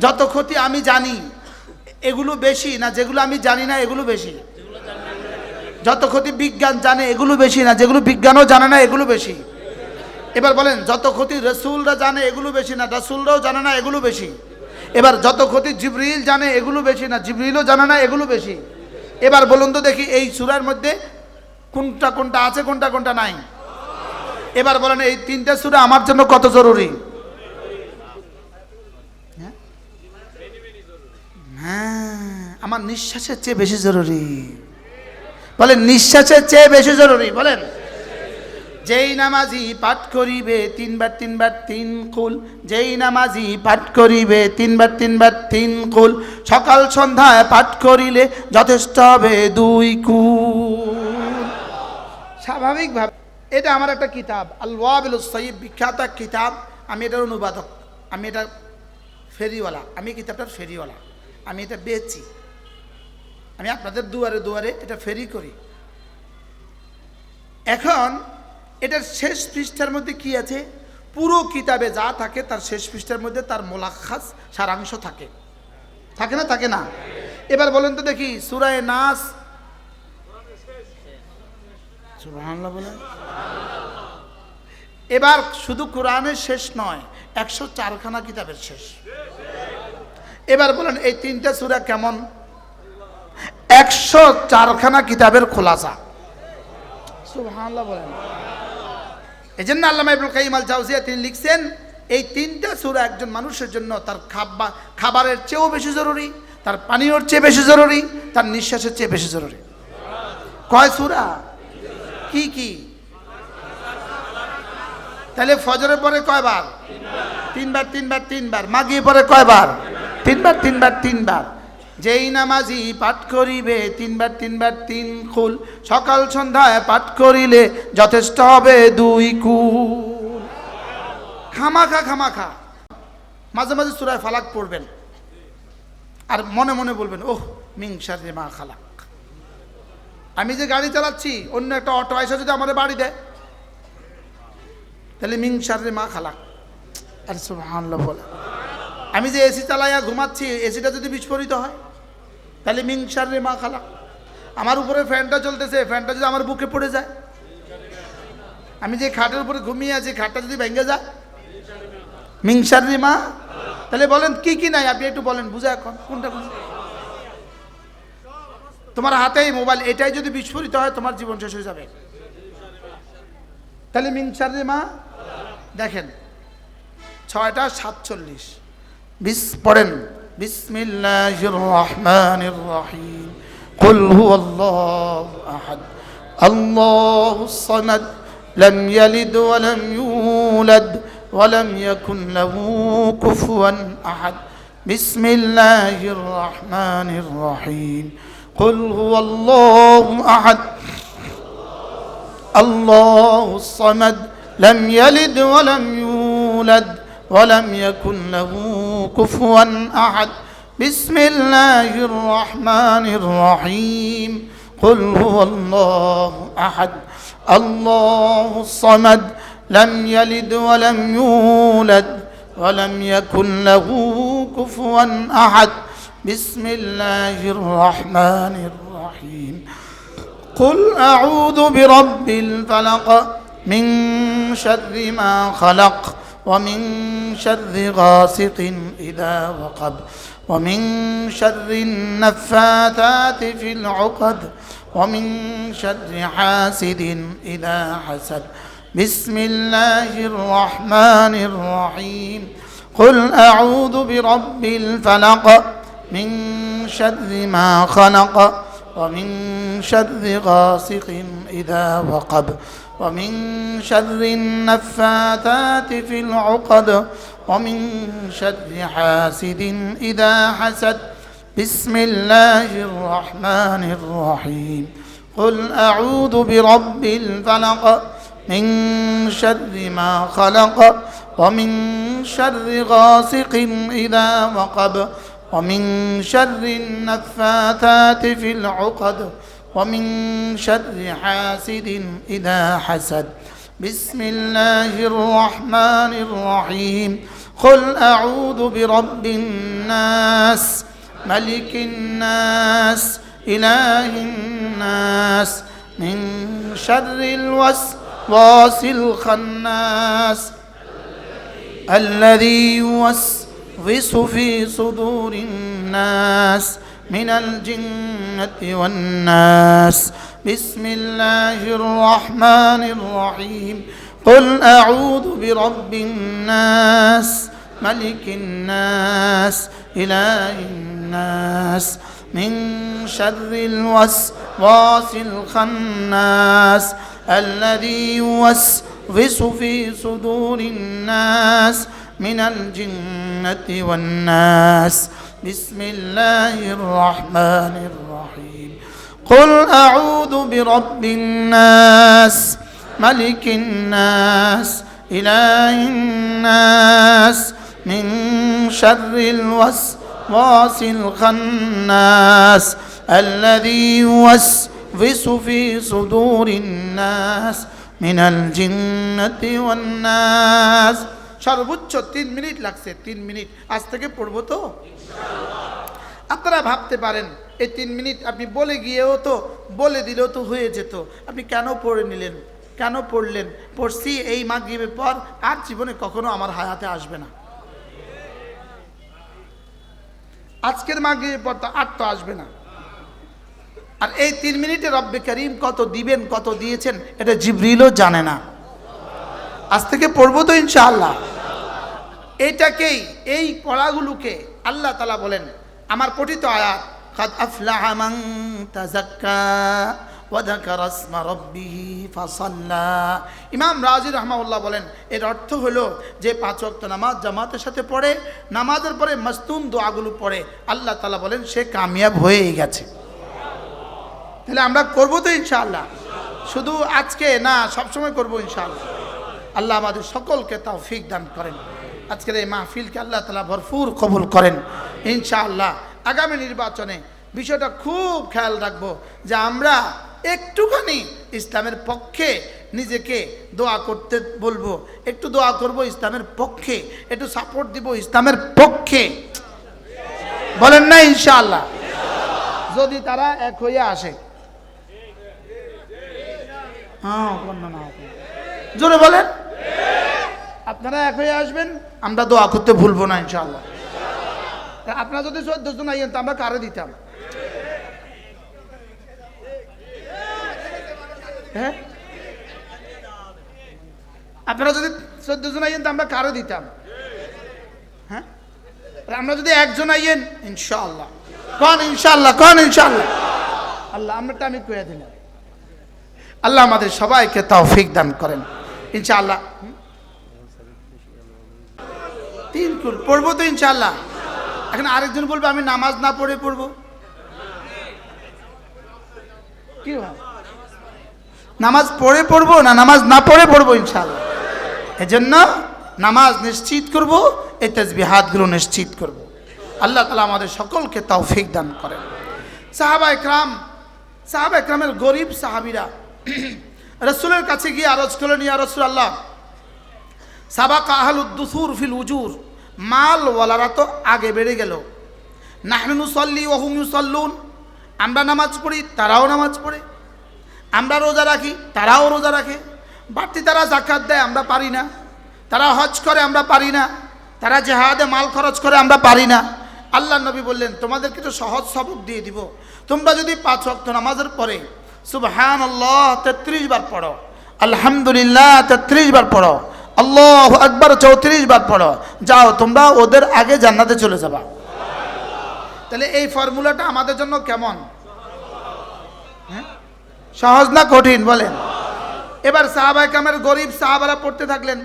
যত ক্ষতি আমি জানি এগুলো বেশি না যেগুলো আমি জানি না এগুলো বেশি? যত ক্ষতি বিজ্ঞান জানে এগুলো বেশি না যেগুলো বিজ্ঞানও জানে না এগুলো বেশি? এবার বলেন যত ক্ষতি রাসূলরা জানে এগুলো বেশি না রাসূলরাও জানে না এগুলো বেশি? এবার যত ক্ষতি জিবরিল জানে এগুলো বেশি না জিবরিলও জানে না এগুলো বেশি? এবার বলুন তো দেখি এই সূরার মধ্যে কোনটা কোনটা আছে কোনটা কোনটা নাই? এবার বলেন এই তিনটা সূরা আমার জন্য কত জরুরি? হ্যাঁ, আমার নিঃশ্বাসের চেয়ে বেশি জরুরি। বলেন নিঃশ্বাসের চেয়ে বেশি জরুরি। বলেন যেই নামাজি পাঠ করিবে তিনবার তিনবার তিন কুল, যেই নামাজি পাঠ করিবে তিনবার তিনবার তিন কুল, সকাল সন্ধ্যায় পাঠ করিলে যথেষ্ট হবে 2 কুল। স্বাভাবিকভাবে এটা আমার একটা কিতাব আল ওয়াবিলুস সাইয়্যিব, বিখ্যাত কিতাব। আমি এটার অনুবাদক, আমি এটা ফেরিওয়ালা, আমি কিতাবটার ফেরিওয়ালা, আমি এটা বেচি, আমি আপনাদের দুয়ারে দুয়ারে এটা ফেরি করি। এখন এটার শেষ পৃষ্ঠার মধ্যে কি আছে? পুরো কিতাবে যা থাকে তার শেষ পৃষ্ঠার মধ্যে তার মোলাখাস সারাংশ থাকে, থাকে না থাকে না? এবার বলেন তো দেখি সূরা নাস, সুবহানাল্লাহ বলেন। এবার শুধু কোরআনের শেষ নয়, 104খানা কিতাবের শেষ। এবার বলেন এই তিনটা সূরা কেমন? 104খানা কিতাবের খোলাসা, সুবহানাল্লাহ বলেন। এই জন্য আল্লামা ইবনুল কাইয়িম আল জাওজিয়া তিনি লিখছেন এই তিনটা সূরা একজন মানুষের জন্য তার খাবারের চেয়েও বেশি জরুরি, তার পানীয়র চেয়ে বেশি জরুরি, তার নিঃশ্বাসের চেয়ে বেশি জরুরি। কয় সূরা? কি কি? তাহলে ফজরের পরে কয়বার? তিনবার তিনবার তিনবার। মাগরিবের পরে কয়বার? তিনবার তিনবার তিনবার। যেই নামাজি পাঠ করিবে তিনবার তিনবার তিন কুল, সকাল সন্ধ্যায় পাঠ করিলে যথেষ্ট হবে 2 কুল। খামাখা খামাখা মাঝে মাঝে সূরা ফালাক পড়বেন আর মনে মনে বলবেন ওহ মিন শাররি মা খালাক। আমি যে গাড়ি চালাচ্ছি অন্য একটা অটো এসে যদি আমাদের বাড়ি দেয় তাহলে মিন শাররি মা খালাক। আর সুবহানাল্লাহ বলে। আমি যে এসি চালাইয়া ঘুমাচ্ছি এসিটা যদি বিস্ফোরিত হয় তাহলে মিন শাররি মা খালাক। আমার উপরে ফ্যানটা চলতেছে, ফ্যানটা যদি আমার বুকে পড়ে যায়, আমি যে খাটের উপরে ঘুমিয়ে আছি খাটটা যদি ভেঙে যায়, মিন শাররি মা। তাহলে বলেন কি কি নাই? আপনি একটু বলেন, বুঝা এখন কোনটা কোন? তোমার হাতেই মোবাইল, এটাই যদি বিস্ফোরিত হয় তোমার জীবন শেষ হয়ে যাবে। তাহলে মিন শাররি মা। দেখেন 6:47 পড়েন বিসমিল্লাহির রহমানির রহিম। কুল হুয়াল্লাহু আহাদ আল্লাহুস সামাদ লাম ইয়ালিদ ওয়া লাম ইউলাদ ওয়া লাম ইয়াকুন লাহু কুফুয়ান আহাদ। বিসমিল্লাহির রহমানির রহিম। কুল হুয়াল্লাহু আহাদ আল্লাহুস সামাদ লাম ইয়ালিদ ওয়া লাম ইউলাদ ولم يكن له كفوا أحد. بسم الله الرحمن الرحيم. قل هو الله أحد الله الصمد لم يلد ولم يولد ولم يكن له كفوا أحد بسم الله الرحمن الرحيم قل أعوذ برب الفلق من شر ما خلق ومن شر غاسق إذا وقب ومن شر النفاثات في العقد ومن شر حاسد إذا حسد بسم الله الرحمن الرحيم قل أعوذ برب الفلق من شر ما خلق ومن شر غاسق إذا وقب ومن شر النفاثات في العقد ومن شر حاسد إذا حسد بسم الله الرحمن الرحيم قل أعوذ برب الفلق من شر ما خلق ومن شر غاسق إذا وقب ومن شر النفاثات في العقد ومن شر حاسد إذا حسد بسم الله الرحمن الرحيم قل أعوذ برب الناس ملك الناس إله الناس من شر الوسواس الخناس الذي يوسوس في صدور الناس من الجنة والناس بسم الله الرحمن الرحيم قل أعوذ برب الناس ملك الناس إله الناس من شر الوسواس الخناس الذي يوسوس في صدور الناس من الجنة والناس بسم الله الرحمن الرحيم قل أعوذ برب الناس ملك الناس إله الناس من شر الوسواس الخناس الذي يوسوس في صدور الناس من الجنة والناس সর্বোচ্চ 3 মিনিট লাগছে 3 মিনিট আজ থেকে পড়বো তো আপনারা ভাবতে পারেন এই 3 মিনিট আপনি বলে গিয়েও তো বলে দিলেও তো হয়ে যেত আপনি কেন পড়ে নিলেন কেন পড়লেন পড়ছি এই মাগরিবের পর আর জীবনে কখনো আমার হায়াতে আসবে না আজকের মাগরিবের পর তো আর তো আসবে না আর এই 3 মিনিটে রব্বে করিম কত দিবেন কত দিয়েছেন এটা জিবরিলও জানে না আজ থেকে পড়বো তো ইনশাআল্লাহ এটাকেই এই পড়াগুলোকে আল্লাহ তাআলা বলেন আমার পঠিত আয়াত قد أفلح من تزكى وذكر اسم ربه فصلى ইমাম রাজি রাহমাহুল্লাহ বলেন এর অর্থ হলো যে 5 ওয়াক্ত নামাজ জামাতের সাথে পড়ে নামাজের পরে মাসতুন দোয়াগুলো পড়ে আল্লাহ তাআলা বলেন সে কামিয়াব হয়ে গেছে তাহলে আমরা করব তো ইনশাআল্লাহ শুধু আজকে না সব সময় করব ইনশাআল্লাহ আল্লাহ আমাদের সকলকে তৌফিক দান করেন আজকের এই মাহফিলকে আল্লাহ তাআলা ভরপুর কবুল করেন ইনশাআল্লাহ আগামী নির্বাচনে বিষয়টা খুব খেয়াল রাখবো যে আমরা একটুখানি ইসলামের পক্ষে নিজেকে দোয়া করতে বলবো একটু দোয়া করব ইসলামের পক্ষে একটু সাপোর্ট দিব ইসলামের পক্ষে বলেন না ইনশাআল্লাহ যদি তারা এক হয়ে আসে হ্যাঁ জোরে বলেন আপনারা এক হয়ে আসবেন আমরা দোয়া করতে ভুলবো না ইনশাআল্লাহ আপনারা যদি 14 জন আইয়েন তো আমরা কারে দিতাম হ্যাঁ আপনারা যদি 14 জন আইয়েন তো আমরা কারে দিতাম হ্যাঁ আমরা যদি একজন আইয়েন ইনশাআল্লাহ কোন ইনশাআল্লাহ আল্লাহ আমরা আমি কইয়া দিলাম আল্লাহ আমাদের সবাইকে তৌফিক দান করেন ইনশাআল্লাহ 3 কুল পড়বো তো ইনশাআল্লাহ এখন আরেকজন বলবে আমি নামাজ না পড়ে পড়বো কি ভাই নামাজ পড়ে পড়বো না নামাজ না পড়ে পড়বো ইনশাআল্লাহ এজন্য নামাজ নিশ্চিত করব এই তাসবিহাতগুলো নিশ্চিত করব আল্লাহ তাআলা আমাদের সকলকে তৌফিক দান করেন সাহাবা একরামের গরীব সাহাবীরা রাসূলের কাছে গিয়ে আরজ করলেন, ইয়া রাসূলুল্লাহ, সাবাকা আহলুদ দুসুর ফিল উজুর, মালওয়ালারা তো আগে বেড়ে গেল। নাহনু নুসাল্লি ওয়া হুম ইউসাল্লুন, আমরা নামাজ পড়ি তারাও নামাজ পড়ে, আমরা রোজা রাখি তারাও রোজা রাখে, বাড়তি তারা যাকাত দেয় আমরা পারি না, তারা হজ করে আমরা পারি না, তারা জিহাদে মাল খরচ করে আমরা পারি না। আল্লাহ নবী বললেন, তোমাদেরকে তো সহজ সবক দিয়ে দিব, তোমরা যদি 5 ওয়াক্ত নামাজের পরে সুবহানাল্লাহ 33 বার পড়ো, আলহামদুলিল্লাহ 33 বার পড়ো, আল্লাহু আকবার 34 বার পড়ো, যাও তোমরা ওদের আগে জান্নাতে চলে যাবা। তাহলে এই ফর্মুলাটা আমাদের জন্য কেমন? হ্যাঁ, সহজ না কঠিন বলেন? এবার সাহাবায়ে কেরামের গরিব সাহাবারা পড়তে থাকলেন,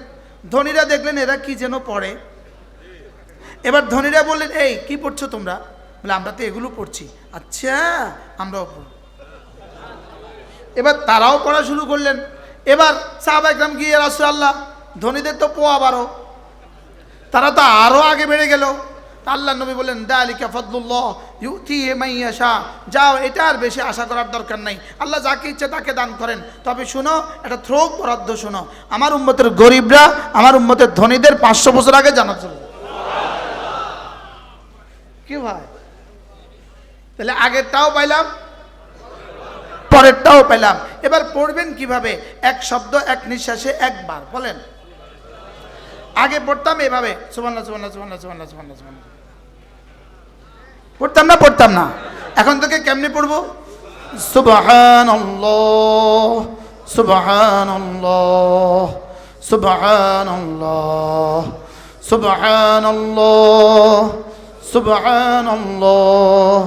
ধনীরা দেখলেন এরা কি যেন পড়ে। এবার ধনীরা বললেন, এই কি পড়ছো তোমরা? বলে, আমরা তো এগুলো পড়ছি। আচ্ছা, আমরাও পড়ব। এবার তারাও পড়া শুরু করলেন। এবার সাহাবায়ে কেরাম গিয়ে, রাসূলুল্লাহ, ধনীদের তো পোয়া 12, তারা তো আরও আগে বেড়ে গেল। আল্লাহ নবী বললেন, যালিকা ফাদলুল্লাহ ইউতিহি মান ইয়াশা, যাও, এটা আর বেশি আশা করার দরকার নাই, আল্লাহ যাকে ইচ্ছে তাকে দান করেন। তবে শুনো, এটা থ্রোক বরাদ্দ শুনো, আমার উম্মতের গরিবরা আমার উম্মতের ধনীদের 500 বছর আগে জানা চলে। কি ভাই? তাহলে আগেরটাও পাইলাম, পরেরটাও পেলাম। এবার পড়বেন কিভাবে? এক শব্দ এক নিঃশ্বাসে একবার বলেন। আগে পড়তাম এভাবে, সুবহানাল্লাহ সুবহানাল্লাহ সুবহানাল্লাহ সুবহানাল্লাহ সুবহানাল্লাহ সুবহানাল্লাহ, পড়তাম না। এখন থেকে কেমনে পড়বো? সুবহানাল্লাহ সুবহানাল্লাহ সুবহানাল্লাহ সুবহানাল্লাহ সুবহানাল্লাহ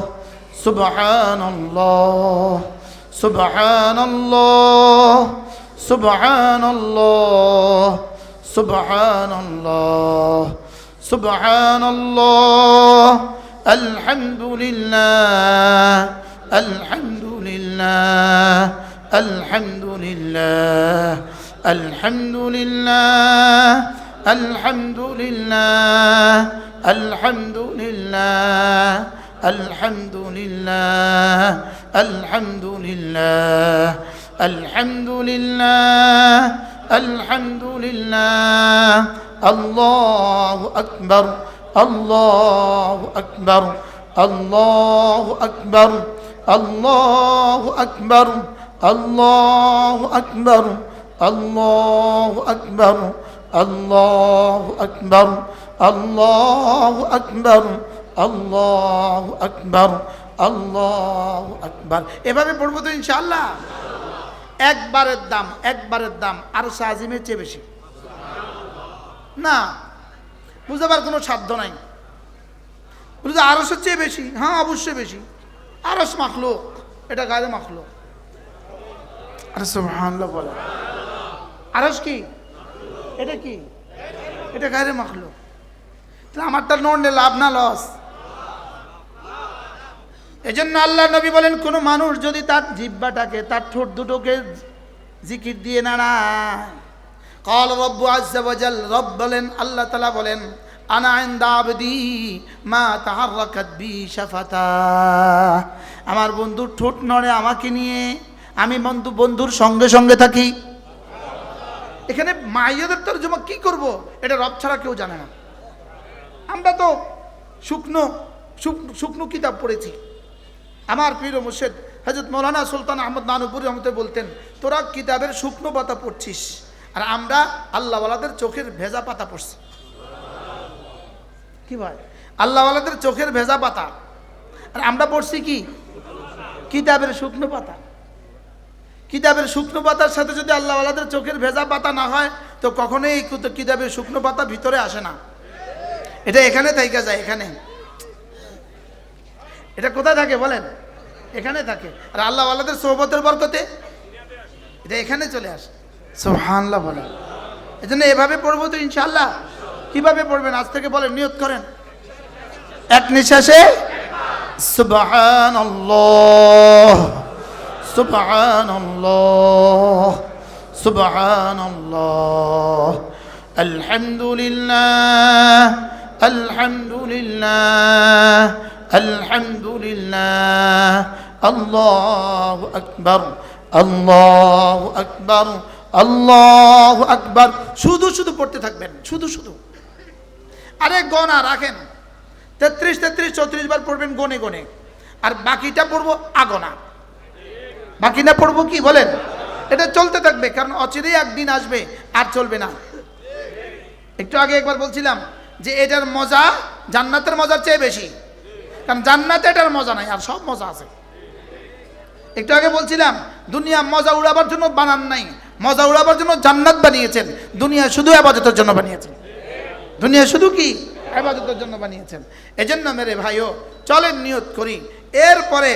সুবহানাল্লাহ সুবহানাল্লাহ সুবহানাল্লাহ সুবহানাল্লাহ সুবহানাল্লাহ আলহামদুলিল্লাহ আলহামদুলিল্লাহ আলহামদুলিল্লাহ আলহামদুলিল্লাহ আলহামদুলিল্লাহ আলহামদুলিল্লাহ আলহামদুলিল্লাহ আলহামদুলিল্লাহ আলহামদুলিল্লাহ আলহামদুলিল্লাহ আল্লাহু আকবার আল্লাহু আকবার আল্লাহু আকবার আল্লাহু আকবার আল্লাহু আকবার আল্লাহু আকবার আল্লাহু আকবার আল্লাহু আকবার আল্লাহু আকবার আল্লাহু আকবার। এভাবে পড়বো তো ইনশাআল্লাহ। একবারের দাম আরশ আজিমের চেয়ে বেশি না, বুঝাবার কোনো সাধ্য নাই। বুঝতে আরশের চেয়ে বেশি? হ্যাঁ, অবশ্যই বেশি। আরশ মাখলুক, এটা গায়রে মাখলুক। আরে সুবহানাল্লাহ বলে। আরশ কি? এটা কি? এটা গায়রে মাখলুক। তাহলে আমারটা নড়লে লাভ না লস? এজন্য আল্লাহ নবী বলেন, কোন মানুষ যদি তার জিহ্বাটাকে, তার ঠোঁট দুটোকে জিকির দিয়ে নাড়ায়, قال رب عز وجل, রব বলেন, আল্লাহ তাআলা বলেন, আনা ইনদা আবদি মা তাহাররাকাত বি শাফাতা, আমার বন্ধুর ঠোঁট নড়ে আমাকে নিয়ে, আমি বন্ধুর সঙ্গে সঙ্গে থাকি। এখানে মাইয়াদের তরজমা কি করব, এটা রব ছাড়া কেউ জানে না। আমরা তো শুকনো কিতাব পড়েছি। আমার প্রিয় মুর্শিদ হযরত মাওলানা সুলতান আহমদ নানুপুরি রহমতুল্লাহ বলতেন, তোরা কিতাবের শুকনো পাতা পড়ছিস আর আমরা আল্লাহওয়ালাদের চোখের ভেজা পাতা পড়ছি। কি ভাই? আল্লাহওয়ালাদের চোখের ভেজা পাতা, আর আমরা পড়ছি কি? কিতাবের শুকনো পাতা। কিতাবের শুকনো পাতার সাথে যদি আল্লাহওয়ালাদের চোখের ভেজা পাতা না হয়, তো কখনোই কিতাবের শুকনো পাতা ভিতরে আসে না। এটা এখানে থাইকা যায়। এখানে এটা কোথায় থাকে বলেন? এখানে থাকে। আর আল্লাহওয়ালাদের সোহবতের বরকতে এটা এখানে চলে আসে। সুবহানাল্লাহ বলেন। এজন্য এভাবে পড়বো তো ইনশাআল্লাহ। কিভাবে পড়বেন আজ থেকে বলেন, নিয়ত করেন। এক নিঃশ্বাসে সুবহানাল্লাহ সুবহানাল্লাহ সুবহানাল্লাহ আলহামদুলিল্লাহ আলহামদুলিল্লাহ আলহামদুলিল্লাহ আল্লাহু আকবার আল্লাহু আকবার, আল্লাহু আকবার। শুধু শুধু পড়তে থাকবেন, শুধু শুধু। আরে গণা রাখেন, 33 33 34 বার পড়বেন গনে গনে, আর বাকিটা পড়বো আগনা। বাকিটা পড়বো কি বলেন? এটা চলতে থাকবে, কারণ অচিরেই একদিন আসবে আর চলবে না। একটু আগে একবার বলছিলাম যে এটার মজা জান্নাতের মজার চেয়ে বেশি, কারণ জান্নাতে এটার মজা নাই, আর সব মজা আছে। একটু আগে বলছিলাম দুনিয়া মজা উড়াবার জন্য বানান নাই, মজা উড়াবার জন্য জান্নাত বানিয়েছেন। দুনিয়া শুধু ইবাদতের জন্য বানিয়েছেন, দুনিয়া শুধু কি ইবাদতের জন্য বানিয়েছেন। এজন্য মেরে ভাইও চলেন নিয়ত করি। এরপরে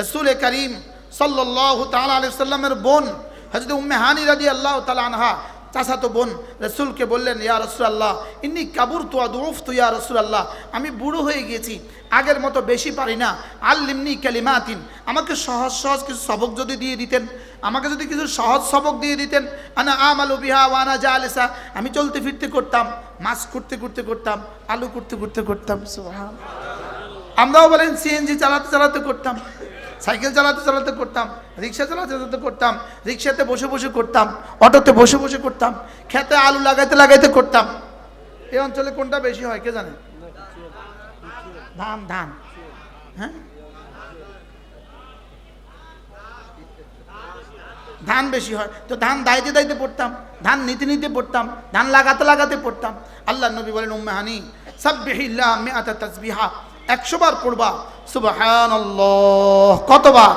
রাসূল করিম সাল্লাল্লাহু তাআলা আলাইহি সাল্লামের বোন হযরত উম্মে হানি রাদিয়াল্লাহু তাআলা আনহা, চাচাতো বোন, রাসূলকে বললেন, ইয়া রাসূলুল্লাহ ইন্নী কাবুরতু আদউফতু ইয়া রাসূলুল্লাহ, আমি বুড়ো হয়ে গেছি, আগের মতো বেশি পারি না। আল্লিমনি কালিমাতিন, আমাকে সহজ সহজ কিছু সবক যদি দিয়ে দিতেন, আমাকে যদি কিছু সহজ সবক দিয়ে দিতেন। আনা আমালু বিহা ওয়া আনা জালিসা, আমি চলতে ফিরতে করতাম, মাছ করতে করতে করতাম, আলু করতে করতে করতাম। সুবহানাল্লাহ। আমরাও বলেন সিএনজি চালাতে চালাতে করতাম, সাইকেল চালাতে চালাতে করতাম, রিক্সা চালাতে চালাতে করতাম, রিক্সাতে বসে বসে করতাম, অটোতে বসে বসে করতাম, খেতে আলু লাগাইতে লাগাইতে করতাম। এই অঞ্চলে কোনটা বেশি হয় কে জানে? ধান, ধান, হ্যাঁ ধান বেশি হয়। তো ধান দাইতে দাইতে পড়তাম, ধান নিতে নিতে পড়তাম, ধান লাগাতে লাগাতে পড়তাম। আল্লাহ নবী বলেন, উম্মে হানি সাব্বিহিল্লাহ মিআতা তাসবিহা, 100 বার পড়বা সুবহানাল্লাহ। কতবার?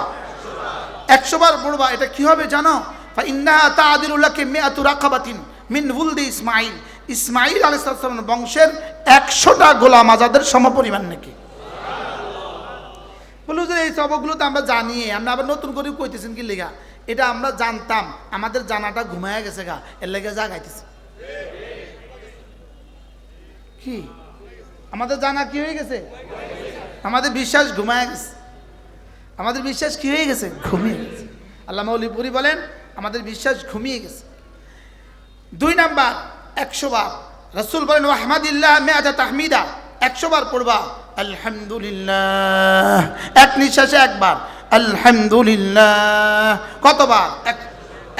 100 বার পড়বা। এটা কি হবে জানো? ফাইন্নাহা তাআদিলু লাকি মিআতু রাকাবাতিন মিন উলদি ইসমাঈল, ইসমাঈল আলাইহিস সালামের বংশের 100টা গোলাম আজাদের সমপরিমাণ নাকি। বলুন যে এই সবগুলো তো আমরা জানি, আমরা আবার নতুন করে কইতেছেন কি লেগা? এটা আমরা জানতাম, আমাদের জানাটা ঘুমায় গেছে গা, এর লেগে জাগাইতেছে। কি আমাদের জানা কি হয়ে গেছে? আমাদের বিশ্বাস ঘুমায় গেছে, আমাদের বিশ্বাস কি হয়ে গেছে? ঘুমিয়ে গেছে। আল্লামা মৌলভী বলেন আমাদের বিশ্বাস ঘুমিয়ে গেছে। 2 নাম্বার 100 বার। রাসূল বলেন ওয়াহমাদিল্লাহ মিআতা তাহমিদা, 100 বার পড়বা আলহামদুলিল্লাহ, এক নিঃশ্বাসে একবার আলহামদুলিল্লাহ। কতবার?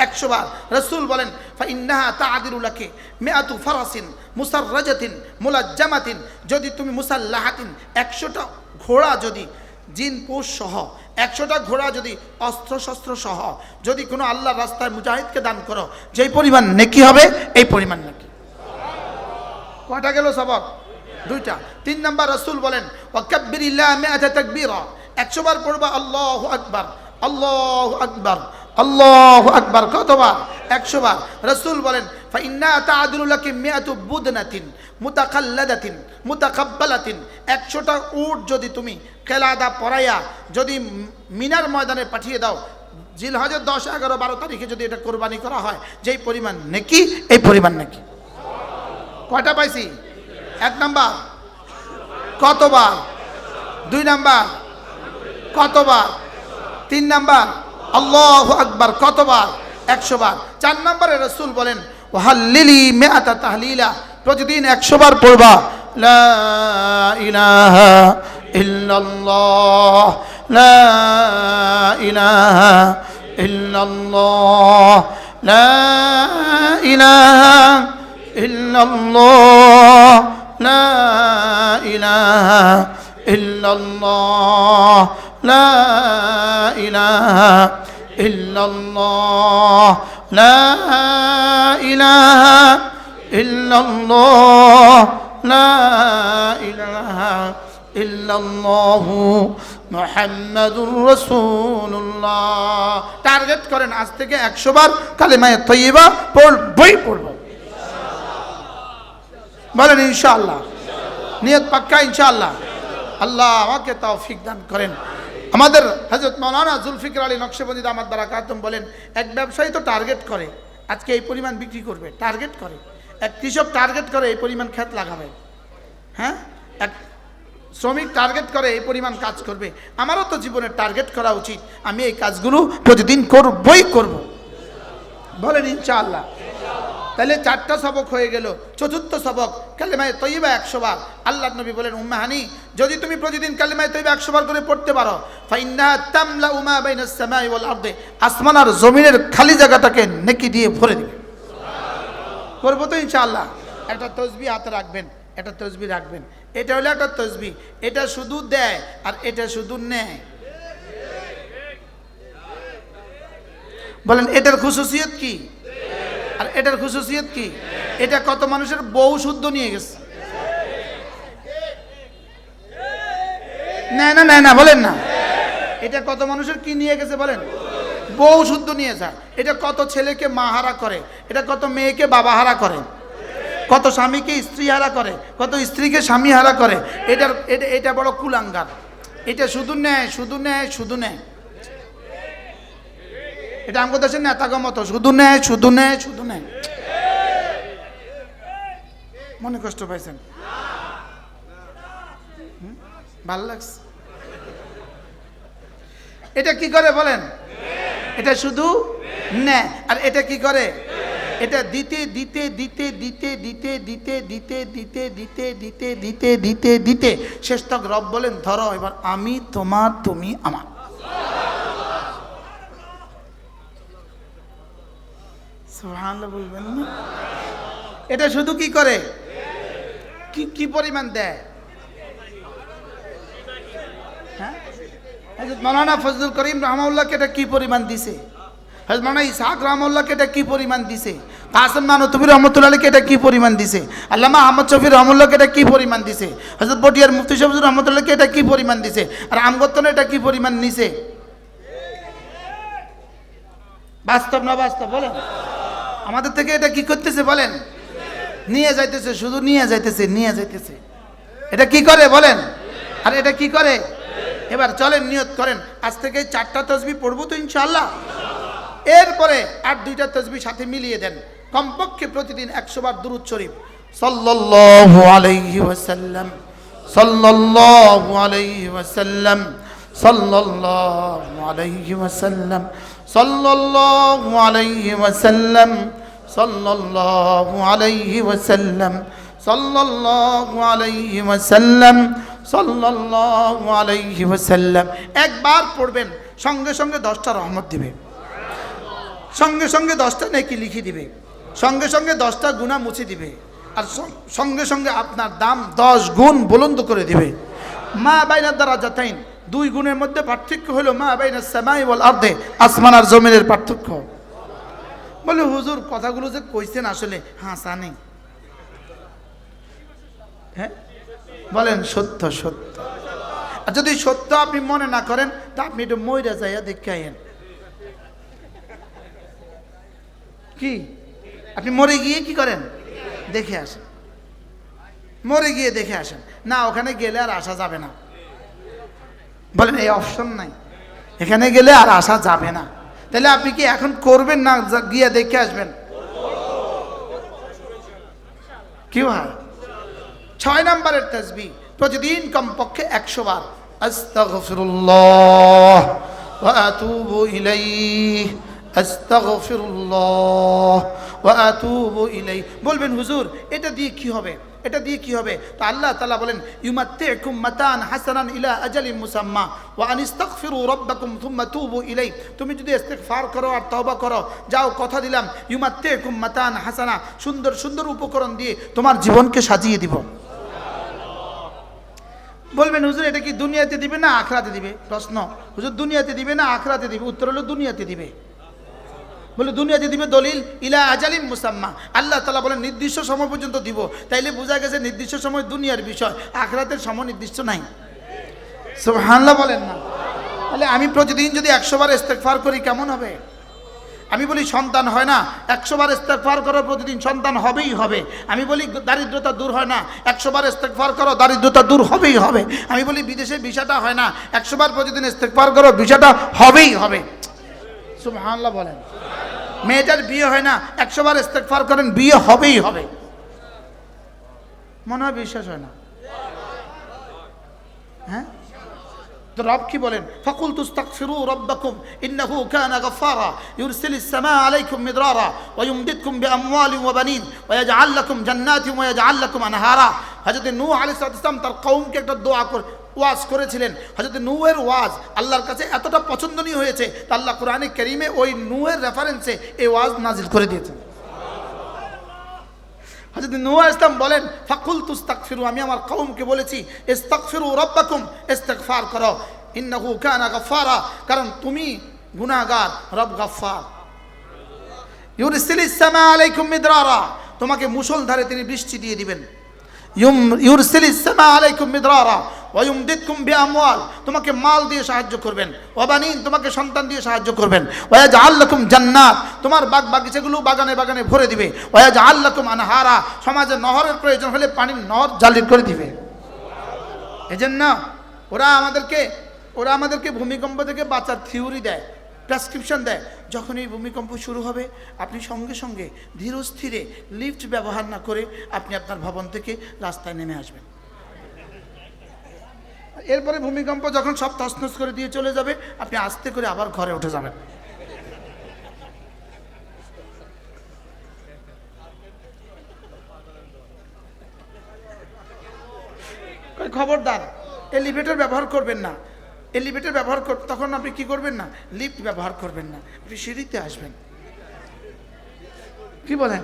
100 বার। রাসূল বলেন ফাইন্নাহা তাআদিলু লাকি মিআতু ফারাসিন মুসাররাজাতিন মুলাজ্জামাতিন, যদি তুমি মুসাল্লাহাতিন, 100টা ঘোড়া যদি জিন পোষ সহ, 100টা ঘোড়া যদি অস্ত্র শস্ত্র সহ যদি কোনো আল্লাহর রাস্তায় মুজাহিদকে দান করো, যেই পরিমাণ নেকি হবে এই পরিমাণ নেকি। কয়টা গেল সবক? 2টা। 3 নাম্বার রাসূল বলেন ওয়াকাব্বিরিল্লাহ মিআতা তাকবীরা, 100 বার পড়বা আল্লাহু আকবার, আল্লাহু আকবার, আল্লাহু আকবার। কতবার? 100 বার। রাসূল বলেন ফাইন্না তাআদিলু লাকি মিআতু বুদনাতিন মুতাকাল্লাদাতিন মুতাকাব্বালাতিন, 100টা উট যদি তুমি কেলাদা পরাইয়া যদি মিনার ময়দানে পাঠিয়ে দাও, জিলহজের 10, 11, 12 তারিখে যদি এটা কোরবানি করা হয়, যেই পরিমাণ নেকি এই পরিমাণ নেকি। কয়টা পাইছি? 1 নাম্বার কতবার? 2 নাম্বার কতবার? 3 নাম্বার আল্লাহু আকবার কতবার? 100 বার। 4 নম্বরে রাসূল বলেন ওয়াহাল্লিলি মিআতা তাহলিলা, প্রতিদিন 100 বার পড়বা লা ইলাহা ইল্লাল্লাহ, লা ইলাহা ইল্লাল্লাহ, লা ইলাহা ইল্লাল্লাহ, লা ইলাহা ইল্লাল্লাহ, লা ইলাহা ইল্লাল্লাহ, লা ইলাহা ইল্লাল্লাহ, লা ইলাহা ইল্লাল্লাহ মুহাম্মাদুর রাসূলুল্লাহ। টার্গেট করেন আজ থেকে 100 বার কালিমায়ে তয়্যিবা পড়বই পড়ব। বলেন ইনশাআল্লাহ। নিয়ত পাক্কা ইনশাআল্লাহ। আল্লাহ আমাকে তৌফিক দান করেন। আমাদের হযরত মাওলানা জুলফিকার আলী নকশবন্দি দামাত বারাকাতুম বলেন, এক ব্যবসায়ী তো টার্গেট করে আজকে এই পরিমাণ বিক্রি করবে, টার্গেট করে। এক কৃষক টার্গেট করে এই পরিমাণ ক্ষেত লাগাবে, হ্যাঁ। এক শ্রমিক টার্গেট করে এই পরিমাণ কাজ করবে। আমারও তো জীবনে টার্গেট করা উচিত, আমি এই কাজগুলো প্রতিদিন করবই করব। বলেন ইনশাআল্লাহ। তাহলে 4টা সবক হয়ে গেল। চতুর্থ সবক কালিমায়ে তয়্যিবা 100 বার। আল্লাহর নবী বলেন, উম্মে হানি, যদি তুমি প্রতিদিন কালিমায়ে তয়্যিবা 100 বার করে পড়তে পারো, ফাইন্নাহা তামলাউ মা বাইনাস সামাই ওয়াল আরদি, আসমান আর জমিনের খালি জায়গাটাকে নেকি দিয়ে ভরে দিবে। করবো তো ইনশাআল্লাহ। একটা তসবিহ হাতে রাখবেন, একটা তসবিহ রাখবেন। এটা হলো একটা তসবিহ, এটা শুধু দেয় আর এটা শুধু নেয়। বলেন এটার খুশুসিয়ত কি আর এটার খুশুসিয়ত কি? এটা কত মানুষের বউ শুদ্ধ নিয়ে গেছে। নেয় না বলেন না। এটা কত মানুষের কি নিয়ে গেছে বলেন? বউ শুদ্ধ নিয়ে যায়। এটা কত ছেলেকে মা হারা করে, এটা কত মেয়েকে বাবা হারা করে, কত স্বামীকে স্ত্রী হারা করে, কত স্ত্রীকে স্বামী হারা করে। এটা বড় কুলাঙ্গার। এটা শুধু নেয় শুধু নেয় শুধু নেয়। এটা আমাদের দেশের নেতাগো মতো শুধু নেয় শুধু নেয় শুধু নেয়। মনে কষ্ট পাইছেন? ভাল লাগছে? এটা কি করে বলেন? এটা শুধু নেয়। আর এটা কি করে? এটা দিতে দিতে দিতে দিতে দিতে দিতে দিতে দিতে দিতে দিতে দিতে দিতে দিতে শেষ তক রব বলেন, ধরো এবার আমি তোমার, তুমি আমার। সুবহানাল্লাহ বলবেন না? এটা শুধু কি করে? কি পরিমাণ দেয়? হ্যাঁ, হযরত মাওলানা ফজলুল করিম রাহমাহুল্লাহকে এটা কি পরিমাণ দিছে? হযরত মাওলানা ইসহাক রাহমাহুল্লাহকে এটা কি পরিমাণ দিছে? কাসেম নানুতুবি রহমাতুল্লাহ আলাইহিকে এটা কি পরিমাণ দিছে? আল্লামা আহমদ শফি রহমাতুল্লাহকে এটা কি পরিমাণ দিছে? হযরত বটিয়ার মুফতি শামসুর রহমাতুল্লাহকে এটা কি পরিমাণ দিছে? আর আমগতনে এটা কি পরিমাণ নিছে? বাস্তব না বাস্তব বলেন? আমাদের থেকে এটা কি করতেছে বলেন? নিয়ে যাইতেছে, শুধু নিয়ে যাইতেছে, নিয়ে যাইতেছে। এটা কি করে বলেন? আর এটা কি করে? এবার চলেন নিয়ত করেন, আজ থেকে 4টা তাসবিহ পড়বো তো ইনশাআল্লাহ। এরপরে আর 2টা তাসবিহ সাথে মিলিয়ে দেন। কমপক্ষে প্রতিদিন 100 বার দুরূদ শরীফ সাল্লাল্লাহু আলাইহি ওয়াসাল্লাম, সাল্লাল্লাহু আলাইহি ওয়াসাল্লাম, সাল্লাল্লাহু আলাইহি ওয়াসাল্লাম, সাল্লাল্লাহু আলাইহি ওয়াসাল্লাম, সাল্লাল্লাহু আলাইহি ওয়াসাল্লাম, সাল্লাল্লাহু আলাইহি ওয়াসাল্লাম, সাল্লাল্লাহু আলাইহি ওয়াসাল্লাম। একবার পড়বেন, সঙ্গে সঙ্গে 10টা রহমত দিবে, সঙ্গে সঙ্গে 10টা নেকি লিখে দিবে, সঙ্গে সঙ্গে 10টা গুনাহ মুছে দিবে, আর সঙ্গে সঙ্গে আপনার দাম 10 গুণ বুলন্দ করে দিবে। মা বাইনা দারাজাতাইন, 2 গুণের মধ্যে পার্থক্য হলো মা বাইনাস সামাই ওয়াল আরদি, আসমান আর জমিনের পার্থক্য। বলে হুজুর কথাগুলো যে কইছেন আসলে হাসা নেই। হ্যাঁ বলেন সত্য সত্য। আর যদি সত্য আপনি মনে না করেন তা আপনি একটু মইরা যাইয়া দেখে আইন। কি আপনি মরে গিয়ে কি করেন? দেখে আসেন। মরে গিয়ে দেখে আসেন না, ওখানে গেলে আর আসা যাবে না। বলেন এই অপশন নাই, এখানে গেলে আর আসা যাবে না। তাহলে আপনি কি এখন করবেন না গিয়ে দেখে আসবেন? কি হয়? 6 নম্বরের তাসবিহ প্রতিদিন কমপক্ষে 100 বার আস্তাগফিরুল্লাহ ওয়া আতুবু ইলাইহি, আস্তাগফিরুল্লাহ ওয়া আতুবু ইলাইহি। বলবেন হুজুর এটা দিয়ে কি হবে, এটা দিয়ে কি হবে? তো আল্লাহ তাআলা বলেন ইউমাত্তিউকুম মাতান হাসানান ইলা আজালিন মুসাম্মা ওয়া আনিস্তাগফিরু রাব্বাকুম থুম্মা তুবু ইলাইহি। তুমি যদি ইস্তিগফার করো আর তওবা করো, যাও কথা দিলাম ইউমাত্তিউকুম মাতান হাসানা, সুন্দর সুন্দর উপকরণ দিয়ে তোমার জীবনকে সাজিয়ে দিব। বলবেন হুজুর এটা কি দুনিয়াতে দিবে না আখিরাতে দিবে? প্রশ্ন, হুজুর দুনিয়াতে দিবে না আখিরাতে দিবে? উত্তর হলো দুনিয়াতে দিবে। বলে দুনিয়াতে দিবে, দলিল ইলা আজালিম মুসাম্মা, আল্লাহ তাআলা বলেন নির্দিষ্ট সময় পর্যন্ত দিব। তাইলে বোঝা গেছে নির্দিষ্ট সময় দুনিয়ার বিষয়, আখিরাতের সময় নির্দিষ্ট নাই। সুবহানাল্লাহ বলেন না? তাহলে আমি প্রতিদিন যদি 100 বার ইস্তেগফার করি কেমন হবে? আমি বলি সন্তান হয় না, 100 বার ইস্তেগফার করো প্রতিদিন, সন্তান হবেই হবে। আমি বলি দারিদ্রতা দূর হয় না, 100 বার ইস্তেগফার করো, দারিদ্রতা দূর হবেই হবে। আমি বলি বিদেশে ভিসাটা হয় না, 100 বার প্রতিদিন ইস্তেগফার করো, ভিসাটা হবেই হবে। সুবহানাল্লাহ বলেন। মেয়েটার বিয়ে হয় না, 100 বার ইস্তেগফার করেন, বিয়ে হবেই হবে। মনে হয় বিশ্বাস হয় না? হ্যাঁ তো রব কি বলেন, ফাকুল তুস্তাগফিরু রাব্বাকুম ইন্নাহু কানা গাফফারা ইউরসিলিস সামা আলাইকুম মিদরারা ওয়া ইউমদিদকুম বিআমওয়ালিন ওয়া বানিন ওয়া ইয়াজআল লাকুম জান্নাতিন ওয়া ইয়াজআল লাকুম আনহারা। হযরত নূহ আলাইহিস সালাম তার কওমকে একটা দোয়া করে ওয়াজ করেছিলেন। হযরত নূহের ওয়াজ আল্লাহর কাছে এতটা পছন্দনীয় হয়েছে, তা আল্লাহ কোরআনে কারীমে ওই নূহের রেফারেন্সে এই ওয়াজ নাজিল করে দিয়েছেন। হযরত নূহ আলাইহিস সালাম বলেন, ফাকুল তুস্তাগফিরু, আমি আমার কওমকে বলেছি ইস্তাগফিরু রাব্বাকুম, ইস্তিগফার করো, ইন্নাহু কানা গাফফারা, কারণ তুমি গুনাহগার, রব গাফফার। ইউরসিলিস সামা আলাইকুম মিদরারা, তোমাকে মুষলধারে তিনি বৃষ্টি দিয়ে দিবেন। ইউরসিলিস সামা আলাইকুম মিদরারা ওয়া ইউমদিদকুম বিআমওয়াল, তোমাকে মাল দিয়ে সাহায্য করবেন, ওয়া বানিন, তোমাকে সন্তান দিয়ে সাহায্য করবেন, ওয়া ইয়াজআল লাকুম জান্নাত, তোমার বাগ বাগিচাগুলো বাগানে বাগানে ভরে দিবে, ওয়া ইয়াজআল লাকুম আনহারা, সমাজে নহরের প্রয়োজন হলে পানির নহর জারি করে দিবে। এজন্য ওরা আমাদেরকে ভূমিকম্প থেকে বাঁচার থিওরি দেয়, প্রেসক্রিপশন দেয়। যখন এই ভূমিকম্প শুরু হবে আপনি সঙ্গে সঙ্গে ধীর স্থিরে লিফট ব্যবহার না করে আপনি আপনার ভবন থেকে রাস্তায় নেমে আসবেন। এরপরে ভূমিকম্প যখন সব তছনছ করে দিয়ে চলে যাবে, আপনি আস্তে করে আবার ঘরে উঠে যাবেন। খবরদার এলিভেটর ব্যবহার করবেন না। এলিভেটর ব্যবহার তখন আপনি কি করবেন না, লিফট ব্যবহার করবেন না, আপনি সিঁড়িতে আসবেন। কি বলেন?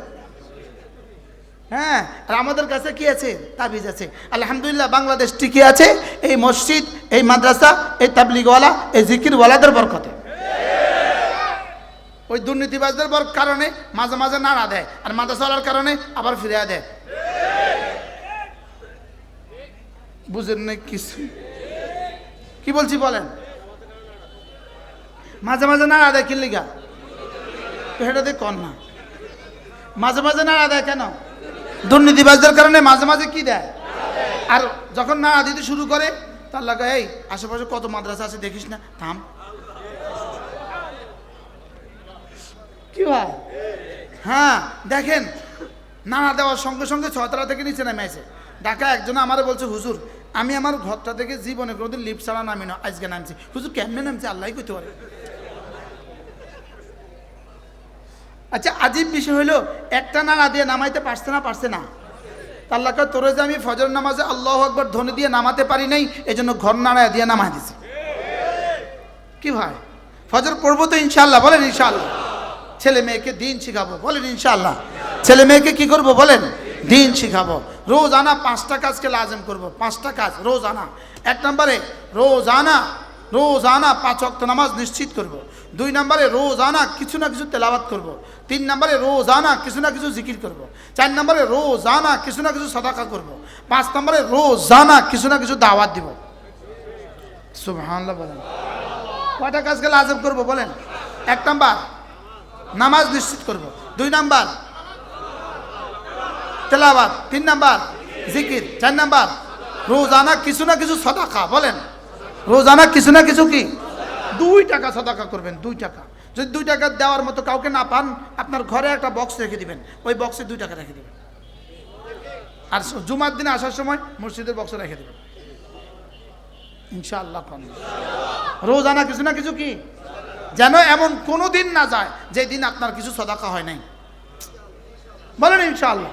হ্যাঁ, আর আমাদের কাছে কি আছে? তাবিজ আছে। আলহামদুলিল্লাহ বাংলাদেশ টিকে আছে এই মসজিদ, এই মাদ্রাসা, এই তাবলিগওয়ালা, এই জিকিরওয়ালাদের বরকতে। ওই দুর্নীতিবাজদের কারণে মাঝে মাঝে নাড়া দেয়, আর মাদ্রাসাওয়ালার কারণে আবার ফিরিয়ে দেয়। বুঝেন না কিছু? কি বলছি বলেন? মাঝে মাঝে নাড়া দেয় কিল্লিগা, এটা দিয়ে কর না। মাঝে মাঝে নাড়া দেয় কেন? দুর্নীতিবাজদের কারণে মাঝে মাঝে কি দেয়। আর যখন নাড়া দিতে শুরু করে তার লাগা, এই আশেপাশে কত মাদ্রাসা আছে দেখিস না, থাম। কি হয়? হ্যাঁ দেখেন, নাড়া দেওয়ার সঙ্গে সঙ্গে ছয়তলা থেকে নিচে নেমে আসে। ঢাকা একজন আমারে বলছে, হুজুর আমি আমার ঘরটা থেকে জীবনে কোনোদিন লিফট ছাড়া নামি না, আজকে নামছি। হুজুর কেমনে নামছে আল্লাহই কইতে পারে। আচ্ছা, আজীব বিষয় হলো একটা নাড়া দিয়ে নামাইতে পারছে না। আল্লাহ কয়, তোরে যে আমি ফজর নামাজে আল্লাহু আকবার ধ্বনি দিয়ে নামাতে পারি নাই, এই জন্য ঘর নাড়ায় দিয়ে নামাই দিছি। কি ভাই, ফজর পড়বো তো ইনশাআল্লাহ, বলেন ইনশাআল্লাহ। ছেলে মেয়েকে দিন শিখাবো, বলেন ইনশাআল্লাহ। ছেলে মেয়েকে কি করবো বলেন? দিন শিখাবো। রোজানা 5টা কাজকে লাজেম করব, 5টা কাজ রোজানা। 1 নম্বরে রোজানা 5 ওয়াক্ত নামাজ নিশ্চিত করব। 2 নম্বরে রোজানা কিছু না কিছু তেলাওয়াত করব। 3 নম্বরে রোজানা কিছু না কিছু জিকির করব। 4 নম্বরে রোজানা কিছু না কিছু সাদাকা করব। 5 নম্বরে রোজানা কিছু না কিছু দাওয়াত দিব। সুবহানাল্লাহ বলেন। কয়টা কাজকে লাজেম করব বলেন? 1 নম্বর নামাজ নিশ্চিত করব, 2 নম্বর তেলাওয়াত, 3 নম্বর জিকির, 4 নম্বর রোজানা কিছু না কিছু সাদাকা। বলেন রোজানা কিছু না কিছু কি? 2 টাকা সাদাকা করবেন, 2 টাকা। যদি 2 টাকা দেওয়ার মতো কাউকে না পান, আপনার ঘরে একটা বক্স রেখে দিবেন, ওই বক্সে 2 টাকা রেখে দিবেন। আর জুমার দিনে আসার সময় মসজিদের বক্সে রেখে দেবেন ইনশাআল্লাহ। রোজানা কিছু না কিছু কি? যেন এমন কোনো দিন না যায় যে দিন আপনার কিছু সাদাকা হয় নাই, বলেন ইনশাআল্লাহ।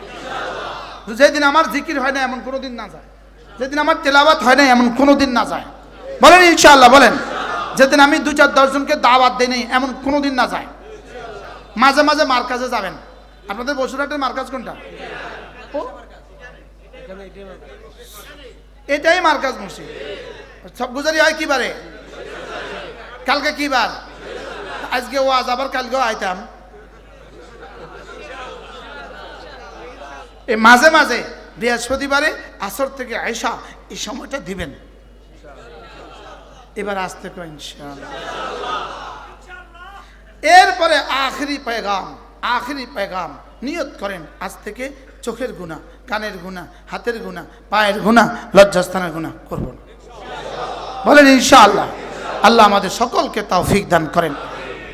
যেদিন আমার জিকির হয় না এমন কোনো দিন না যায়, যেদিন আমার তেলাওয়াত হয় না এমন কোনো দিন না যায়, বলেন ইনশাআল্লাহ। বলেন যেদিন আমি 2-4-10 জনকে দাওয়াত দেই নাই এমন কোনো দিন না যায়। মাঝে মাঝে মার্কাজে যাবেন। আপনাদের বসুরহাটের মার্কাজ কোনটা? এটাই মার্কাজ মসজিদ। সব গুজারি হয় কি বারে? কালকে কি বার? আজকে ওয়াজ, আবার কালকেও আইতাম। এই মাঝে মাঝে বৃহস্পতিবারে আসর থেকে আয়সা এই সময়টা দিবেন। এবার আসতে কো ইনশাআল্লাহ। এরপরে আখেরি পেগাম নিয়ত করেন, আজ থেকে চোখের গুনাহ, কানের গুনাহ, হাতের গুনাহ, পায়ের গুনাহ, লজ্জাস্থানের গুনাহ করব না, বলেন ইনশাআল্লাহ। আল্লাহ আমাদের সকলকে তৌফিক দান করেন।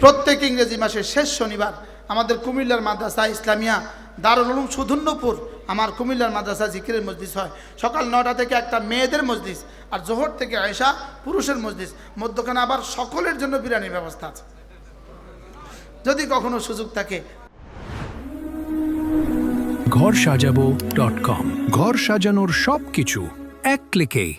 প্রত্যেক ইংরেজি মাসের শেষ শনিবার আমাদের কুমিল্লার মাদ্রাসা ইসলামিয়া দারুল উলুম সুধন্যপুর আমার কুমিল্লার মাদ্রাসা জিকিরের মজলিস হয় সকাল 9টা থেকে একটা মেয়েদের মজলিস, আর জোহর থেকে আয়েশা পুরুষের মজলিস, মধ্যখানে আবার সকলের জন্য বিরিয়ানির ব্যবস্থা আছে, যদি কখনো সুযোগ থাকে। ঘর সাজাবো.com, ঘর সাজানোর সবকিছু এক ক্লিকে।